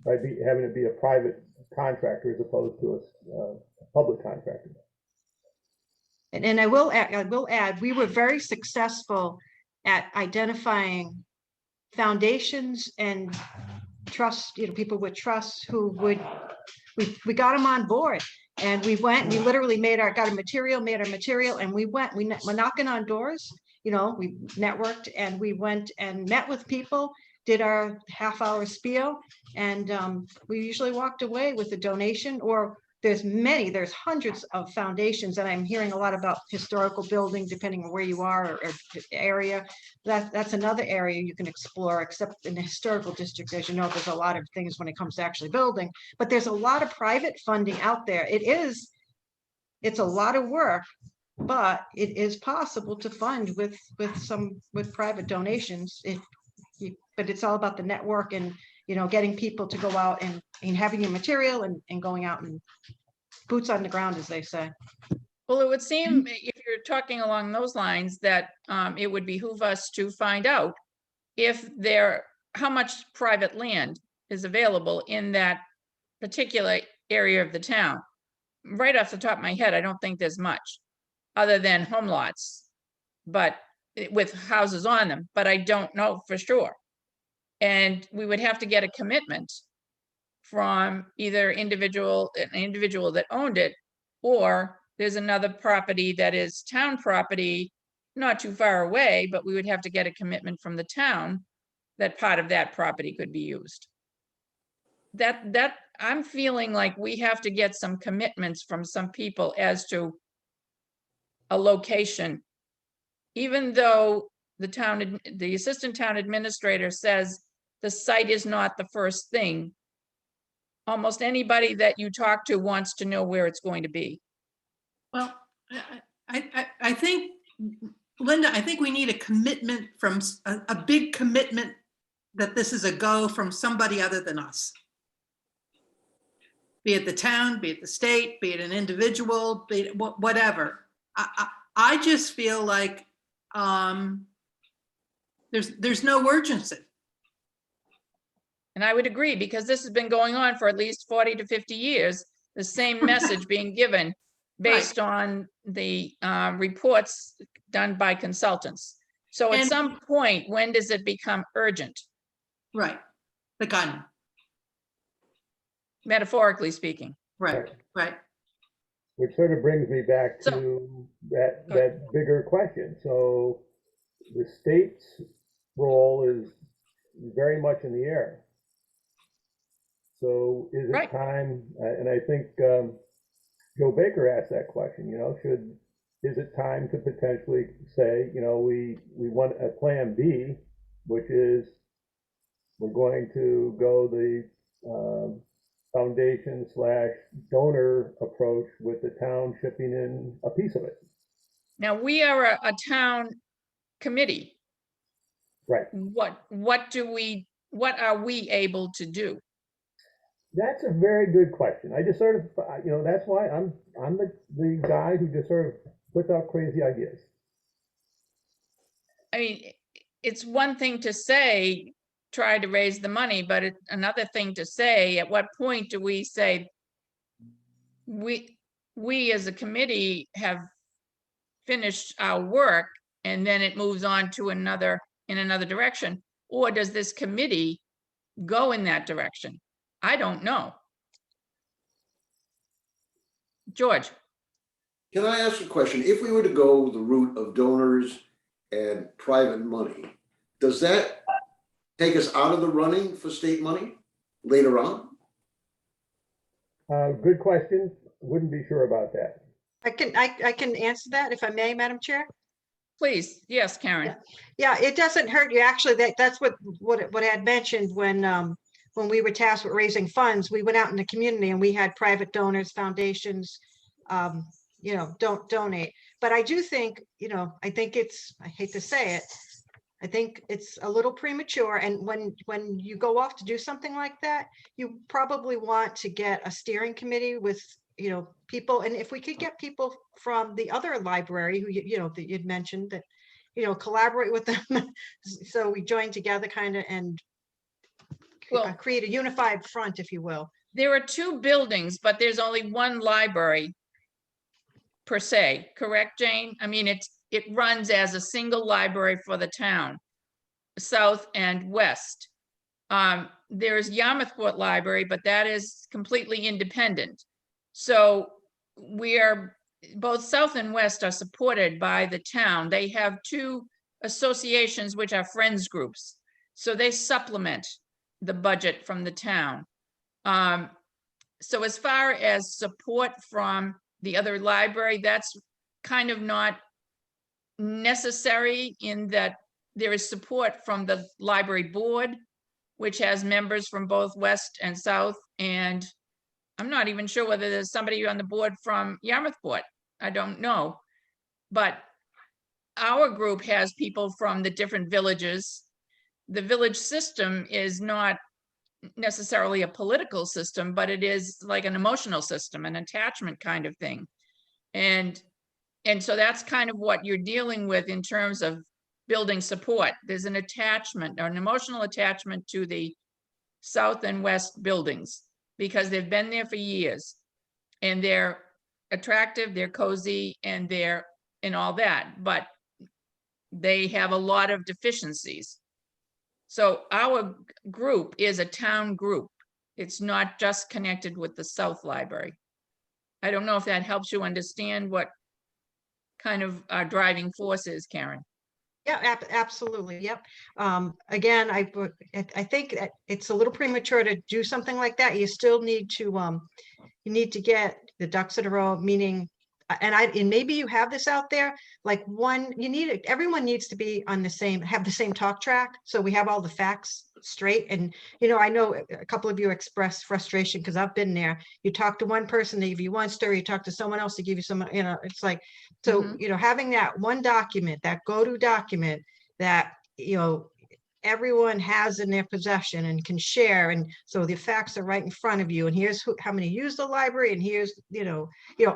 Speaker 3: having it be a private contractor as opposed to a public contractor.
Speaker 1: And I will add, we were very successful at identifying foundations and trust, people with trust who we got them on board, and we literally made our material, and we're knocking on doors, we networked, and we went and met with people, did our half-hour spiel, and we usually walked away with a donation. Or there's hundreds of foundations, and I'm hearing a lot about historical building, depending on where you are or area. That's another area you can explore, except in the historical district, as you know, there's a lot of things when it comes to actually building, but there's a lot of private funding out there. It's a lot of work, but it is possible to fund with private donations, but it's all about the network and getting people to go out and having your material and going out and boots on the ground, as they say.
Speaker 2: Well, it would seem, if you're talking along those lines, that it would behoove us to find out how much private land is available in that particular area of the town. Right off the top of my head, I don't think there's much other than home lots, but with houses on them, but I don't know for sure. And we would have to get a commitment from either an individual that owned it, or there's another property that is town property, not too far away, but we would have to get a commitment from the town that part of that property could be used. That I'm feeling like we have to get some commitments from some people as to a location, even though the assistant town administrator says the site is not the first thing. Almost anybody that you talk to wants to know where it's going to be.
Speaker 8: Well, I think, Linda, I think we need a commitment from a big commitment that this is a go from somebody other than us. Be it the town, be it the state, be it an individual, be it whatever. I just feel like there's no urgency.
Speaker 2: And I would agree, because this has been going on for at least 40 to 50 years, the same message being given. based on the reports done by consultants. So at
Speaker 8: And-
Speaker 2: some point, when does it become urgent,
Speaker 8: Right. The gun.
Speaker 2: metaphorically speaking?
Speaker 8: Right, right.
Speaker 3: Which sort of brings me back
Speaker 2: So-
Speaker 3: to that,
Speaker 2: Go ahead.
Speaker 3: that bigger question. So the state's role is very much in the air. So is
Speaker 2: Right.
Speaker 3: it time, and I think Joe Baker asked that question, you know, is it time to potentially say, you know, we want a plan B, which is we're going to go the foundation / donor approach with the town shipping in a piece of it.
Speaker 2: Now, we are a town committee.
Speaker 3: Right.
Speaker 2: What are we able to do?
Speaker 3: That's a very good question. I just sort of, you know, that's why I'm the guy who just sort of puts out crazy ideas.
Speaker 2: I mean, it's one thing to say, try to raise the money, but it's another thing to say, at what point do we say, we as a committee have finished our work and then it moves on to in another direction? Or does this committee go in that direction? I don't know. George,
Speaker 7: Can I ask a question? If we were to go the route of donors and private money, does that take us out of the running for state money later on?
Speaker 3: Good question. Wouldn't be sure about that.
Speaker 1: I can answer that if I may, Madam Chair.
Speaker 2: please. Yes, Karen.
Speaker 1: Yeah, it doesn't hurt you. Actually, that's what I had mentioned when we were tasked with raising funds. We went out in the community and we had private donors, foundations, you know, don't donate. But I do think, you know, I hate to say it, I think it's a little premature. And when you go off to do something like that, you probably want to get a steering committee with, you know, people. And if we could get people from the other library who, you know, that you'd mentioned that, you know, collaborate with them. So we join together kind of and
Speaker 2: Well,
Speaker 1: create a unified front, if you will.
Speaker 2: there are two buildings, but there's only one library per se, correct, Jane? I mean, it runs as a single library for the town, south and west. There's Yarmouthport Library, but that is completely independent. So both south and west are supported by the town. They have two associations, which are friends groups. So they supplement the budget from the town. So as far as support from the other library, that's kind of not necessary in that there is support from the library board, which has members from both west and south. And I'm not even sure whether there's somebody on the board from Yarmouthport. I don't know. But our group has people from the different villages. The village system is not necessarily a political system, but it is like an emotional system, an attachment kind of thing. And so that's kind of what you're dealing with in terms of building support. There's an attachment or an emotional attachment to the south and west buildings because they've been there for years and they're attractive, they're cozy, and all that, but they have a lot of deficiencies. So our group is a town group. It's not just connected with the South Library. I don't know if that helps you understand what kind of our driving force is, Karen.
Speaker 1: Yeah, absolutely. Yep. Again, I think that it's a little premature to do something like that. You still need to you need to get the ducks in a row, meaning, and maybe you have this out there, like everyone needs to be on have the same talk track. So we have all the facts straight. And, you know, I know a couple of you express frustration because I've been there. You talk to one person, they give you one story, you talk to someone else to give you some, you know, it's like, so, you know, having that one document, that go-to document that, you know, everyone has in their possession and can share. And so the facts are right in front of you. And here's how many use the library. And here's, you know,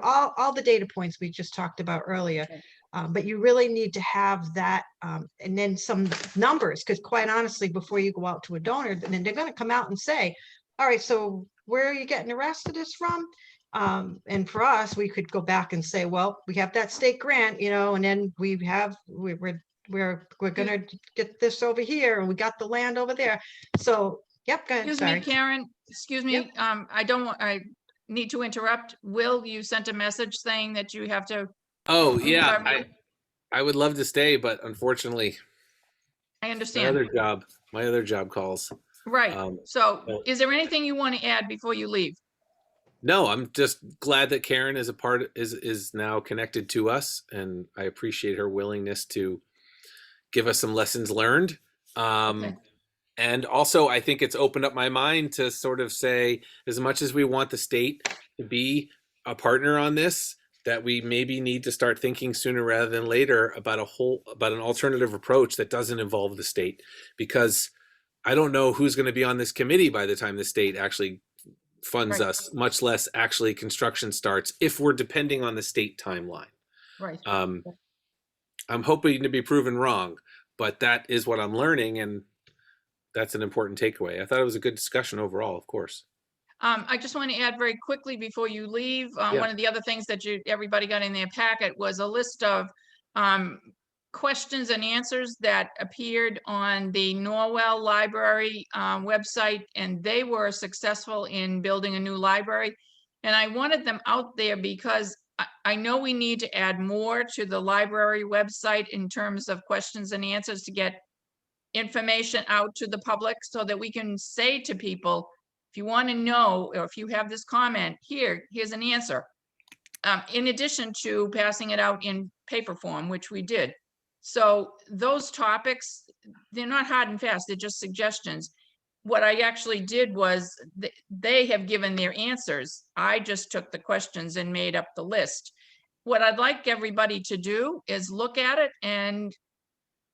Speaker 1: all the data points we just talked about earlier.
Speaker 2: Okay.
Speaker 1: But you really need to have that and then some numbers, because quite honestly, before you go out to a donor, then they're going to come out and say, all right, so where are you getting the rest of this from? And for us, we could go back and say, well, we have that state grant, and then we're gonna get this over here, and we got the land over there. So, yep, go ahead,
Speaker 2: Excuse me,
Speaker 1: sorry.
Speaker 2: Karen, excuse me, I need to interrupt. Will, you sent a message saying that you have to,
Speaker 4: Oh
Speaker 2: I'm
Speaker 4: yeah,
Speaker 2: sorry.
Speaker 4: I would love to stay, but unfortunately,
Speaker 2: I
Speaker 4: my
Speaker 2: understand.
Speaker 4: other job calls.
Speaker 2: Right. So
Speaker 4: well-
Speaker 2: is there anything you want to add before you leave?
Speaker 4: No, I'm just glad that Karen is now connected to us, and I appreciate her willingness to give us some lessons learned.
Speaker 2: Okay.
Speaker 4: And also, I think it's opened up my mind to sort of say, as much as we want the state to be a partner on this, that we maybe need to start thinking sooner rather than later about an alternative approach that doesn't involve the state, because I don't know who's going to be on this committee by the time the state actually funds
Speaker 2: Right.
Speaker 4: us, much less actually construction starts, if we're depending on the state timeline.
Speaker 2: Right.
Speaker 4: I'm hoping to be proven wrong, but that is what I'm learning, and that's an important takeaway. I thought it was a good discussion overall, of course.
Speaker 2: I just want to add very quickly before you leave,
Speaker 4: Yeah.
Speaker 2: one of the other things that everybody got in their packet was a list of questions and answers that appeared on the Norwell Library website, and they were successful in building a new library. And I wanted them out there because I know we need to add more to the library website in terms of questions and answers to get information out to the public, so that we can say to people, if you want to know, or if you have this comment, here's an answer. In addition to passing it out in paper form, which we did. So those topics, they're not hard and fast, they're just suggestions. What I actually did was, they have given their answers. I just took the questions and made up the list. What I'd like everybody to do is look at it and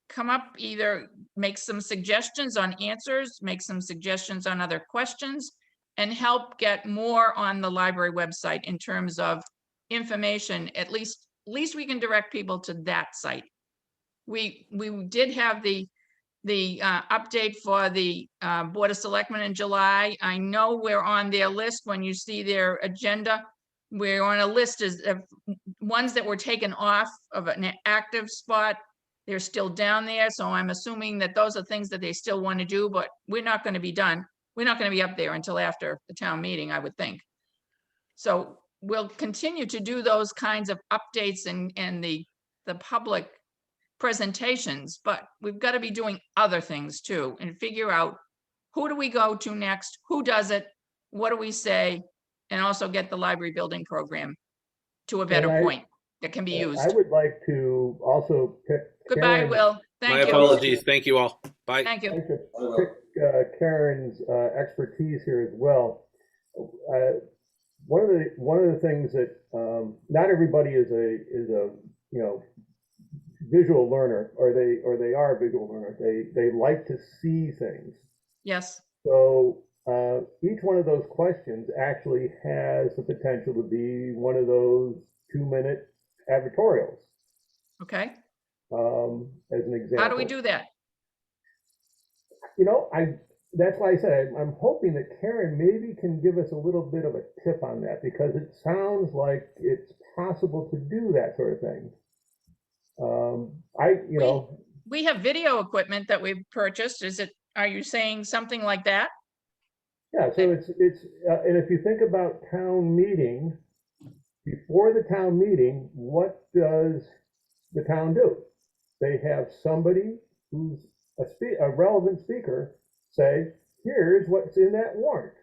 Speaker 2: come up, either make some suggestions on answers, make some suggestions on other questions, and help get more on the library website in terms of information. At least we can direct people to that site. We did have the update for the Board of Selectmen in July. I know we're on their list. When you see their agenda, we're on a list of ones that were taken off of an active spot. They're still down there, so I'm assuming that those are things that they still want to do, but we're not going to be done. We're not going to be up there until after the town meeting, I would think. So we'll continue to do those kinds of updates and the public presentations, but we've got to be doing other things too, and figure out, who do we go to next? Who does it? What do we say? And also get the library building program to a better point that can be used.
Speaker 3: I would like to also pick.
Speaker 2: Goodbye,
Speaker 3: Karen's-
Speaker 2: Will.
Speaker 4: My
Speaker 2: Thank you.
Speaker 4: apologies. Thank you all. Bye.
Speaker 2: Thank
Speaker 3: I'd
Speaker 2: you.
Speaker 3: like to pick Karen's expertise here as well. One of the things that not everybody is a visual learner, or they are a visual learner. They like to see things.
Speaker 2: Yes.
Speaker 3: So each one of those questions actually has the potential to be one of those 2-minute advertorials.
Speaker 2: Okay.
Speaker 3: As an example.
Speaker 2: How do we do that?
Speaker 3: That's why I said I'm hoping that Karen maybe can give us a little bit of a tip on that, because it sounds like it's possible to do that sort of thing.
Speaker 2: We have video equipment that we've purchased. Are you saying something like that?
Speaker 3: Yeah, so it's and if you think about town meeting, before the town meeting, what does the town do? They have somebody who's a relevant speaker say, here's what's in that warrant.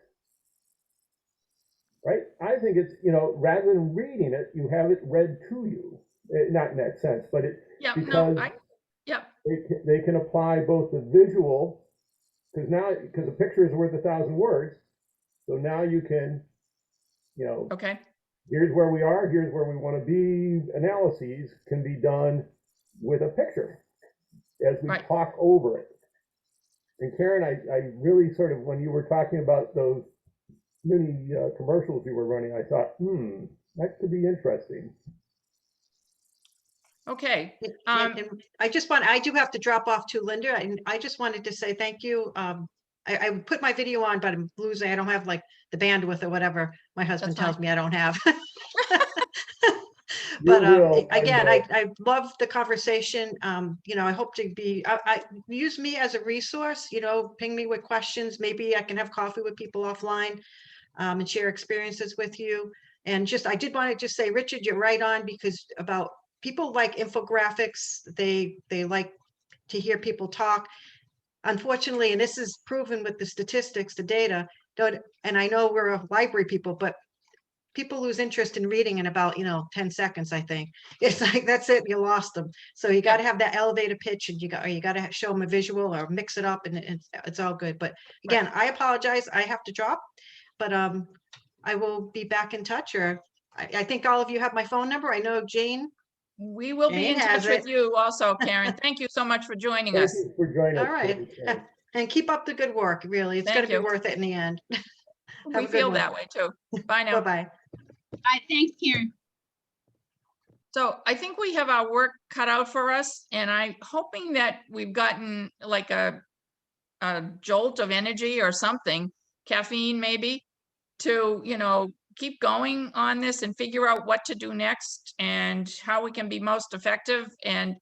Speaker 3: Right? I think it's, rather than reading it, you have it read to you. Not in that sense, but because they can apply both the visual, because a picture is worth 1,000 words. So now you can,
Speaker 2: Okay.
Speaker 3: here's where we are, here's where we want to be. Analyses can be done with a picture as we talk over it. And Karen, I really sort of, when you were talking about those mini commercials you were running, I thought, that could be interesting.
Speaker 2: Okay.
Speaker 1: And I do have to drop off to Linda, and I just wanted to say thank you. I put my video on, but I'm losing, I don't have like the bandwidth or whatever my husband
Speaker 2: fine.
Speaker 1: tells me I don't have.
Speaker 3: You
Speaker 1: But
Speaker 3: will,
Speaker 1: again,
Speaker 3: know.
Speaker 1: I love the conversation. You know, I hope to be, I use me as a resource, you know, ping me with questions. Maybe I can have coffee with people offline and share experiences with you. And just, I did want to just say, Richard, you're right on, because about people like infographics, they like to hear people talk. Unfortunately, and this is proven with the statistics, the data, don't, and I know we're a library people, but people lose interest in reading in about, 10 seconds, I think. It's like, that's it, you lost them. So you got to have that elevator pitch, and you got to show them a visual or mix it up, and it's all good. But again, I apologize, I have to drop, but I will be back in touch, or I think all of you have my phone number. I know Jane.
Speaker 2: We will be in
Speaker 1: Jane has
Speaker 2: touch with
Speaker 1: it.
Speaker 2: you also, Karen. Thank you so much for joining
Speaker 3: Thank
Speaker 2: us.
Speaker 3: you for joining us.
Speaker 1: All right.
Speaker 3: Karen.
Speaker 1: And keep up the good work, really. It's
Speaker 2: Thank
Speaker 1: going to be
Speaker 2: you.
Speaker 1: worth it in the end.
Speaker 2: We
Speaker 1: Have a good
Speaker 2: feel
Speaker 1: one.
Speaker 2: that way too. Bye now.
Speaker 1: Bye-bye.
Speaker 6: Bye, thanks, Karen.
Speaker 2: So I think we have our work cut out for us, and I'm hoping that we've gotten like a jolt of energy or something, caffeine maybe, to, keep going on this and figure out what to do next and how we can be most effective. And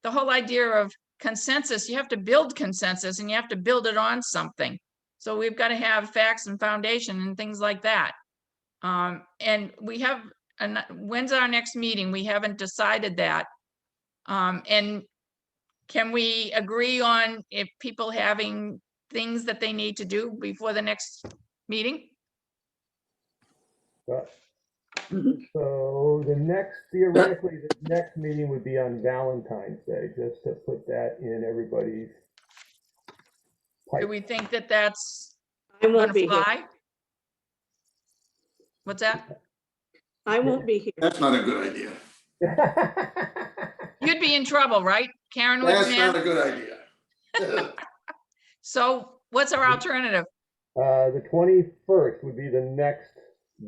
Speaker 2: the whole idea of consensus, you have to build consensus, and you have to build it on something. So we've got to have facts and foundation and things like that. And we have, when's our next meeting? We haven't decided that. And can we agree on if people having things that they need to do before the next meeting?
Speaker 3: But- So theoretically, the next meeting would be on Valentine's Day, just to put that in everybody's
Speaker 2: Do
Speaker 3: pipe.
Speaker 2: we think that that's
Speaker 9: I
Speaker 2: gonna
Speaker 9: won't be here.
Speaker 2: fly? What's that?
Speaker 9: I won't be here.
Speaker 7: That's not a good idea.
Speaker 2: You'd be in trouble, right? Karen would,
Speaker 7: That's not a
Speaker 2: man.
Speaker 7: good idea.
Speaker 2: So what's our alternative?
Speaker 3: The 21st would be the next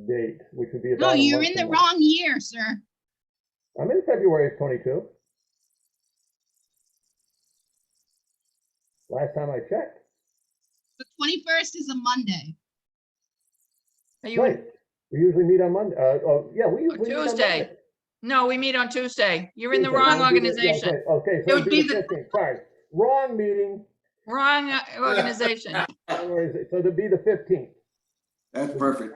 Speaker 3: date, which would be about
Speaker 6: No,
Speaker 3: a
Speaker 6: you're
Speaker 3: month
Speaker 6: in
Speaker 3: from
Speaker 6: the
Speaker 3: now.
Speaker 6: wrong year, sir.
Speaker 3: I'm in February of 22. Last time I checked.
Speaker 6: The 21st is a Monday.
Speaker 2: Are you,
Speaker 3: Right. We usually meet on Monday. Yeah, we usually meet on
Speaker 2: Tuesday.
Speaker 3: Monday.
Speaker 2: no, we meet on Tuesday. You're in the
Speaker 3: Tuesday.
Speaker 2: wrong
Speaker 3: That would be the- yeah,
Speaker 2: organization.
Speaker 3: Okay, so
Speaker 8: It
Speaker 3: it'd
Speaker 8: would
Speaker 3: be
Speaker 8: be
Speaker 3: the
Speaker 8: the-
Speaker 3: 15th. Sorry, wrong meeting.
Speaker 2: Wrong organization.
Speaker 3: Where is it? So it'd be the 15th.
Speaker 7: That's perfect.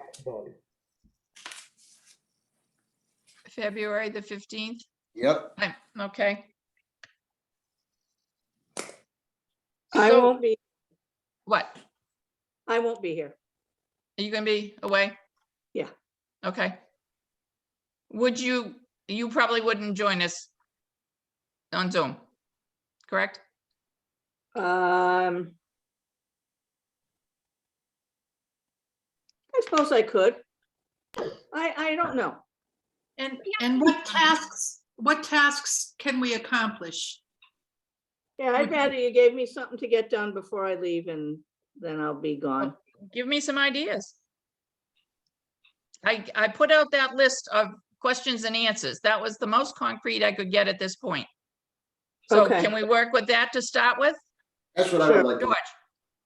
Speaker 2: February the 15th.
Speaker 7: Yep.
Speaker 2: Okay.
Speaker 9: I
Speaker 2: So,
Speaker 9: won't be,
Speaker 2: what?
Speaker 9: I won't be here.
Speaker 2: Are you gonna be away?
Speaker 9: Yeah.
Speaker 2: Okay. Would you probably wouldn't join us on Zoom, correct?
Speaker 9: I suppose I could. I don't know.
Speaker 8: And what tasks can we accomplish?
Speaker 9: Yeah, I'd rather you gave me something to get done before I leave, and then I'll be gone.
Speaker 2: Give me some ideas. I put out that list of questions and answers. That was the most concrete I could get at this point. So
Speaker 9: Okay.
Speaker 2: can we work with that to start with?
Speaker 7: That's what I
Speaker 9: Sure.
Speaker 7: would like to,
Speaker 2: George,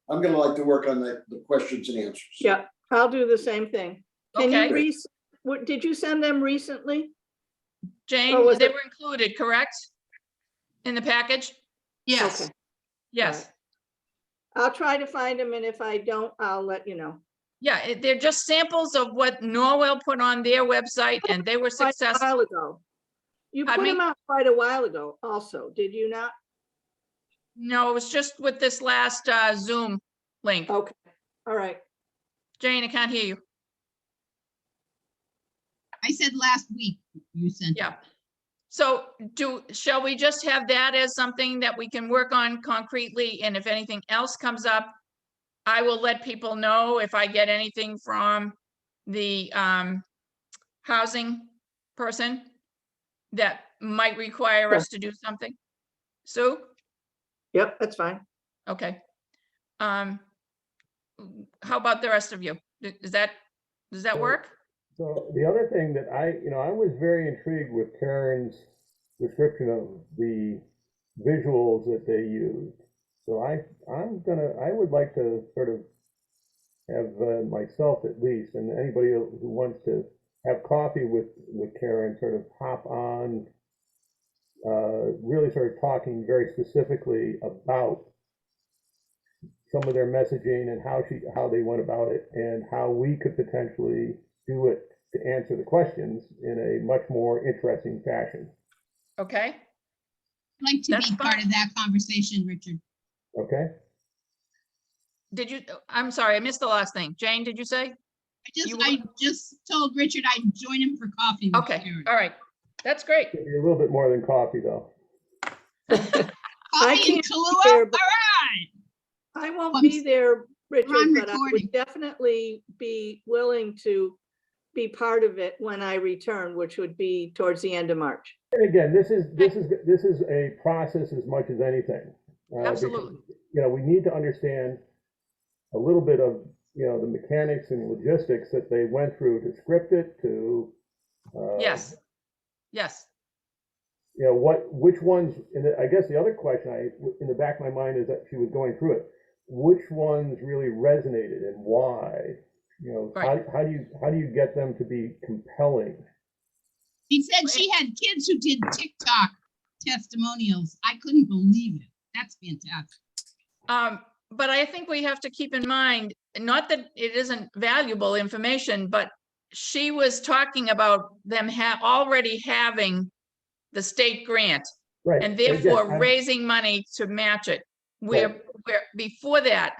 Speaker 7: I'm gonna like to work on the questions and answers.
Speaker 9: Yeah, I'll do the same thing. Can
Speaker 2: Okay.
Speaker 9: you did you send them recently?
Speaker 2: Jane,
Speaker 9: was
Speaker 2: they
Speaker 9: it-
Speaker 2: were included, correct? In the package?
Speaker 8: Yes,
Speaker 9: Okay.
Speaker 2: Yes.
Speaker 9: I'll try to find them, and if I don't, I'll let you know.
Speaker 2: Yeah, they're just samples of what Norwell put on their website, and they were
Speaker 9: Quite a
Speaker 2: successful.
Speaker 9: while ago. You put
Speaker 2: Pardon me?
Speaker 9: them out quite a while ago also, did you not?
Speaker 2: No, it was just with this last Zoom link.
Speaker 9: Okay, all right.
Speaker 2: Jane, I can't hear you.
Speaker 6: I said last week you sent. it.
Speaker 2: Yeah. So shall we just have that as something that we can work on concretely? And if anything else comes up, I will let people know if I get anything from the housing person that might require us to do something. Sue?
Speaker 9: Yep, that's fine.
Speaker 2: Okay. How about the rest of you? Does that work?
Speaker 3: So the other thing that I was very intrigued with Karen's description of the visuals that they used. So I would like to sort of have myself at least, and anybody who wants to have coffee with Karen, sort of hop on, really sort of talking very specifically about some of their messaging and how they went about it and how we could potentially do it to answer the questions in a much more interesting fashion.
Speaker 2: Okay,
Speaker 6: I'd like to
Speaker 2: That's
Speaker 6: be part
Speaker 2: fine.
Speaker 6: of that conversation, Richard.
Speaker 3: Okay?
Speaker 2: I'm sorry, I missed the last thing. Jane, did you say?
Speaker 6: I just told Richard I'd join him for coffee with
Speaker 2: Okay,
Speaker 6: Sharon.
Speaker 2: all right. That's great.
Speaker 3: It'll be a little bit more than coffee, though.
Speaker 9: I
Speaker 6: Coffee and
Speaker 9: can't
Speaker 6: Kahlua?
Speaker 9: there,
Speaker 6: All
Speaker 9: but-
Speaker 6: right.
Speaker 9: I won't
Speaker 6: I'm
Speaker 9: be there, Richard,
Speaker 6: on
Speaker 9: but I
Speaker 6: recording.
Speaker 9: would definitely be willing to be part of it when I return, which would be towards the end of March.
Speaker 3: And again, this is a process as much as anything. Because,
Speaker 2: Absolutely.
Speaker 3: we need to understand a little bit of, the mechanics and logistics that they went through to script it, to,
Speaker 2: Yes. Yes.
Speaker 3: which ones, and I guess the other question in the back of my mind is that she was going through it, which ones really resonated and why?
Speaker 2: Right.
Speaker 3: How do you get them to be compelling?
Speaker 6: He said she had kids who did TikTok testimonials. I couldn't believe it. That's fantastic.
Speaker 2: But I think we have to keep in mind, not that it isn't valuable information, but she was talking about them already having the state grant
Speaker 3: Right.
Speaker 2: and
Speaker 3: again,
Speaker 2: therefore raising money to match it. Where before that,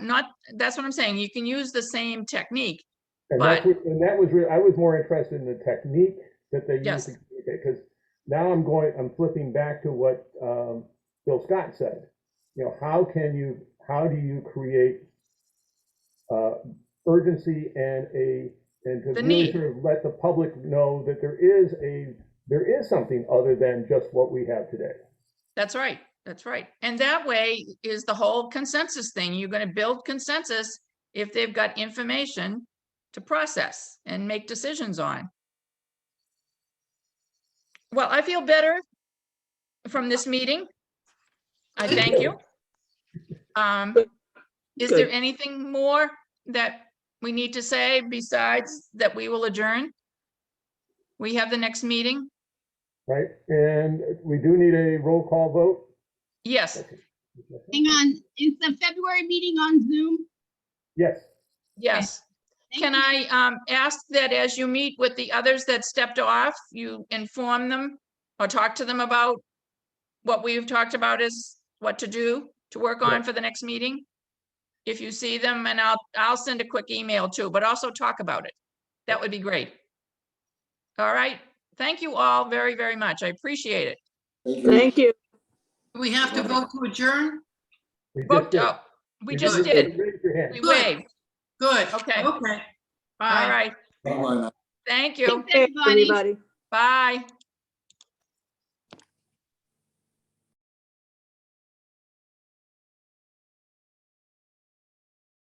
Speaker 2: that's what I'm saying. You can use the same technique.
Speaker 3: And
Speaker 2: But-
Speaker 3: that was really, I was more interested in the technique that they
Speaker 2: Yes.
Speaker 3: used to communicate, because now I'm flipping back to what Bill Scott said. How do you create urgency and to
Speaker 2: The
Speaker 3: really
Speaker 2: need.
Speaker 3: sort of let the public know that there is something other than just what we have today.
Speaker 2: That's right. That's right. And that way is the whole consensus thing. You're going to build consensus if they've got information to process and make decisions on. Well, I feel better from this meeting. I thank you. Is there
Speaker 9: Good.
Speaker 2: anything more that we need to say besides that we will adjourn? We have the next meeting?
Speaker 3: Right? And we do need a roll call vote.
Speaker 2: Yes,
Speaker 6: Hang on, is the February meeting on Zoom?
Speaker 3: Yes.
Speaker 2: yes.
Speaker 6: Thank
Speaker 2: Can
Speaker 6: you.
Speaker 2: I ask that as you meet with the others that stepped off, you inform them or talk to them about what we've talked about is what to do to work on
Speaker 3: Yeah.
Speaker 2: for the next meeting? If you see them, and I'll send a quick email too, but also talk about it. That would be great. All right. Thank you all very, very much. I appreciate it.
Speaker 7: Thank you.
Speaker 9: Thank you.
Speaker 8: We have to vote to adjourn?
Speaker 3: We just
Speaker 2: Vote,
Speaker 3: did.
Speaker 2: we just did.
Speaker 3: Raise your hand.
Speaker 2: We
Speaker 8: Good.
Speaker 2: waved.
Speaker 8: Good.
Speaker 2: Okay.
Speaker 8: Okay.
Speaker 2: All
Speaker 8: Bye.
Speaker 2: right.
Speaker 7: Bye-bye now.
Speaker 2: Thank you.
Speaker 6: Thanks, everybody.
Speaker 9: Everybody.
Speaker 2: Bye.